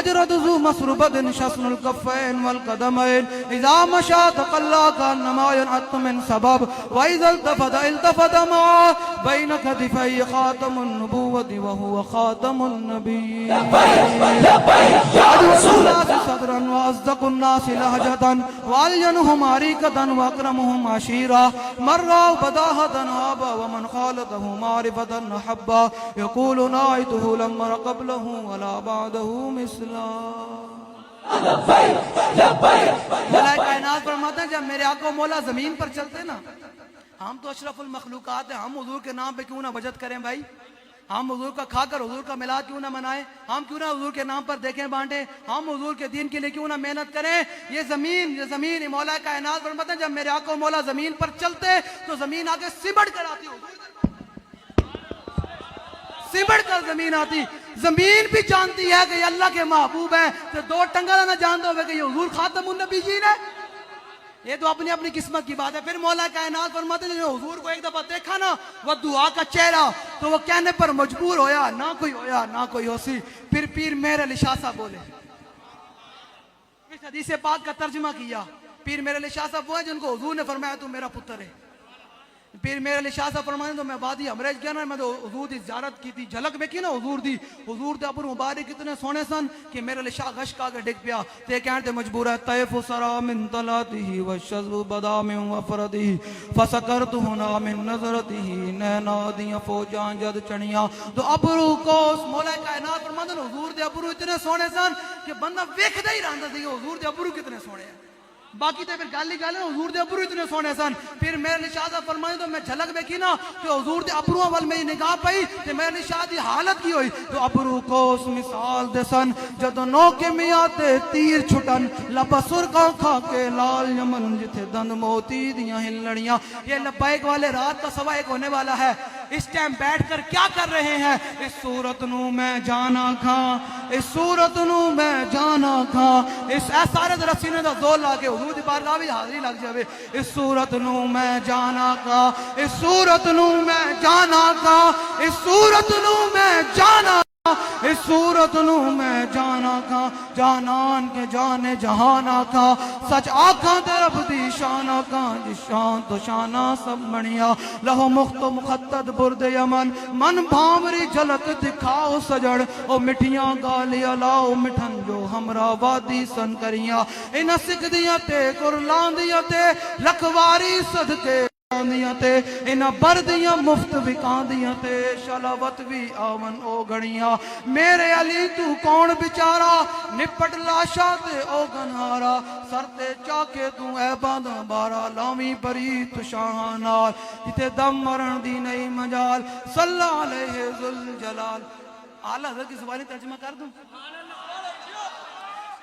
أجرد ذو مسربد شسن الكفين والقدمين إذا مشى تقلى كأنما ينعط من سبب وإذا التفت معه بين كتفي خاتم النبوة وهو خاتم النبي أجود الناس صدرا وأصدق الناس لهجة وألينهم عريكة وأكرمهم عشيرا من رأى بداهة هابا ومن خالته معرفة أحبا يقول ناعته لم أر قبله ولا بعده مثلا۔ مولا کائنات فرماتے ہیں جب میرے آقا مولا زمین پر چلتے نا، ہم تو اشرف المخلوقات ہیں، ہم حضور کے نام پہ کیوں نہ بجت کریں بھائی، ہم حضور کا کھا کر حضور کا میلاد کیوں نہ منائیں، ہم کیوں نہ حضور کے نام پر دیکھیں بانٹیں، ہم حضور کے دین کے لیے کیوں نہ محنت کریں۔ یہ زمین مولا کائنات فرماتے ہیں جب میرے آقا مولا زمین پر چلتے تو زمین آگے سمٹ کر آتی، سمٹ کر زمین آتی۔ زمین بھی جانتی ہے کہ یہ اللہ کے محبوب ہیں، تو دو ٹنگا نہ جانتا ہوئے کہ یہ حضور خاتم النبی جی نے، یہ تو اپنی اپنی قسمت کی بات ہے۔ پھر مولا کائنات فرماتے ہیں جو حضور کو ایک دفعہ دیکھا نا وہ دعا کا چہرہ، تو وہ کہنے پر مجبور ہویا، نہ کوئی ہویا نہ کوئی ہوسی۔ پھر پیر میرے علی شاہ صاحب بولے، اس حدیث پاک کا ترجمہ کیا۔ پیر میرے علی شاہ صاحب وہ ہیں جن کو حضور نے فرمایا تو میرا پتر ہے، پھر میرے علی شاہ صاحب فرمائے تو میں وادی امرج گیا نا، میں تو حضور دی زیارت کی تھی، جھلک میں کی نا حضور دی، حضور دے ابرو مبارک اتنے سونے سن کہ میرے علی شاہ غش کا کے ڈگ پیا تے کہنے تے مجبور ہے طیف سرا من طلاته والشذب بدا من وفرده فسکرت ہنا من نظرته نینا دیاں فوجاں جد چڑیاں تو ابرو کو مولا کائنات فرماندے حضور دے ابرو اتنے سونے سن کہ بندہ ویکھدا ہی رہندا سی حضور دے ابرو کتنے سونے ہیں۔ باقی تے پھر گل ہی گل ہے حضور دے ابرو اتنے سونے سن۔ پھر میرے نشاہ صاحب فرمائے تو میں جھلک ویکھی نا کہ حضور دے ابرو وال میری نگاہ پئی تے میرے نشاہ دی حالت کی ہوئی تو ابرو کو اس مثال دے سن جدو نو کے میاں تے تیر چھٹن لبا سرخاں کھا کے لال یمن جتھے دند موتی دیاں ہلڑیاں۔ یہ لبیک والے رات کا سوا ایک ہونے والا ہے، اس ٹائم بیٹھ کر کیا کر رہے ہیں؟ اس صورت نو میں جانا کھاں، اس صورت نو میں جانا کھاں، اس اے سارے ذرا سینے دا زور لا کے حضور دی بارگاہ بھی حاضری لگ جاوے۔ اس صورت نو میں جانا کھاں، اس صورت نو میں جانا کھاں، اس صورت نو میں جانا اس صورت نو میں جانا کھاں، جانان کے جانے جہانا کھاں، سچ آکھاں تے رب دی شانہ کھاں، جس شان تو شانہ سب بنیا لہو مخت و مخطط برد یمن من بھامری جھلک دکھاؤ سجڑ او مٹھیاں گالیاں لاؤ مٹھن جو ہمراہ وادی سن کریاں انہ سکھ دیاں تے قرلان دیاں تے لکھواری صدقے دیاں تے انہاں بردیاں مفت وکان دیاں تے شلاوت بھی آون او گھڑیاں میرے علی تو کون بچارا نپٹ لاشا تے او گنارا سر تے چاکے تو اے باندھا بارا لامی بری تو شاہانار جتے دم مرن دی نئی مجال صلی اللہ علیہ ذوالجلال۔ اعلیٰ حضرت کی زبانی ترجمہ کر دوں؟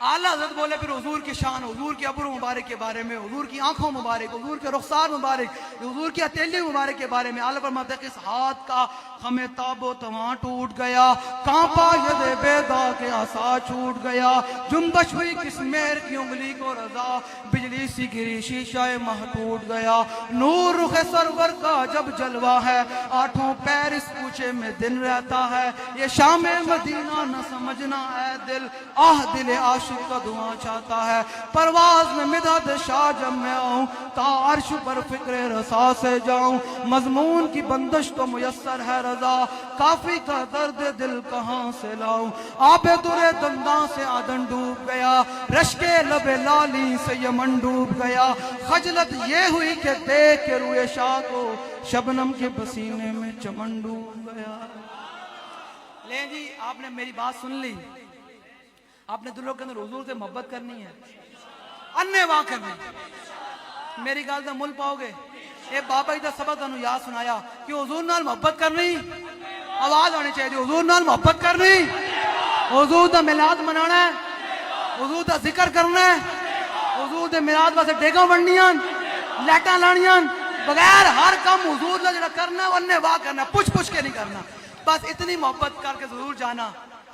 اعلیٰ حضرت بولے پھر حضور کی شان، حضور کے ابرو مبارک کے بارے میں، حضور کی آنکھوں مبارک، حضور کے رخسار مبارک، حضور کی ہتھیلی مبارک کے بارے میں۔ اعلیٰ فرماتے ہیں کہ اس ہاتھ کا ہمیں تاب و تواں ٹوٹ گیا، کانپا ید بیدا کے عصا چھوٹ گیا، جنبش ہوئی کس مہر کی انگلی کو رضا، بجلی سی گری شیشہ مہ ٹوٹ گیا، نور رخ سرور کا جب جلوہ ہے، آٹھوں پیر اس کوچے میں دن رہتا ہے، یہ شام مدینہ نہ سمجھنا اے دل، آہ دل عاشق کا دعا چاہتا ہے، پرواز میں مدد شاہ جب میں آؤں تا عرش پر فکر رسا سے جاؤں، مضمون کی بندش تو میسر ہے رضا، کافی کا درد دل کہاں سے لاؤں، آب در دنداں سے آدن ڈوب گیا، رشک لب لالی سے یمن ڈوب گیا، خجلت یہ ہوئی کہ دیکھ کے روئے شاہ کو شبنم کے پسینے میں چمن ڈوب گیا۔ لیں جی آپ نے میری بات سن لی، آپ نے دلوں کے اندر حضور سے محبت کرنی ہے، انے واں کرنی ہے، میری گال دا مل پاؤ گے۔ اے بابا جی دا سبق انہوں یاد سنایا کہ حضور نال محبت کرنی، آواز آنی چاہیے، حضور نال محبت کرنی، حضور دا میلاد منانا ہے، حضور دا ذکر کرنا ہے، حضور دے میلاد واسطے ڈیگاں بننیاں، لیٹاں لانیاں، بغیر ہر کام حضور دا جڑا کرنا ہے وہ انے واں کرنا ہے، پوچھ کے نہیں کرنا، بس اتنی محبت کر کے ضرور جانا،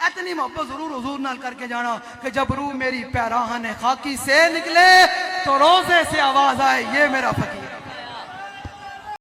اتنی محبت ضرور حضور نال کر کے جانا کہ جب روح میری پیراہن خاکی سے نکلے تو روزے سے آواز آئے یہ میرا فقیر۔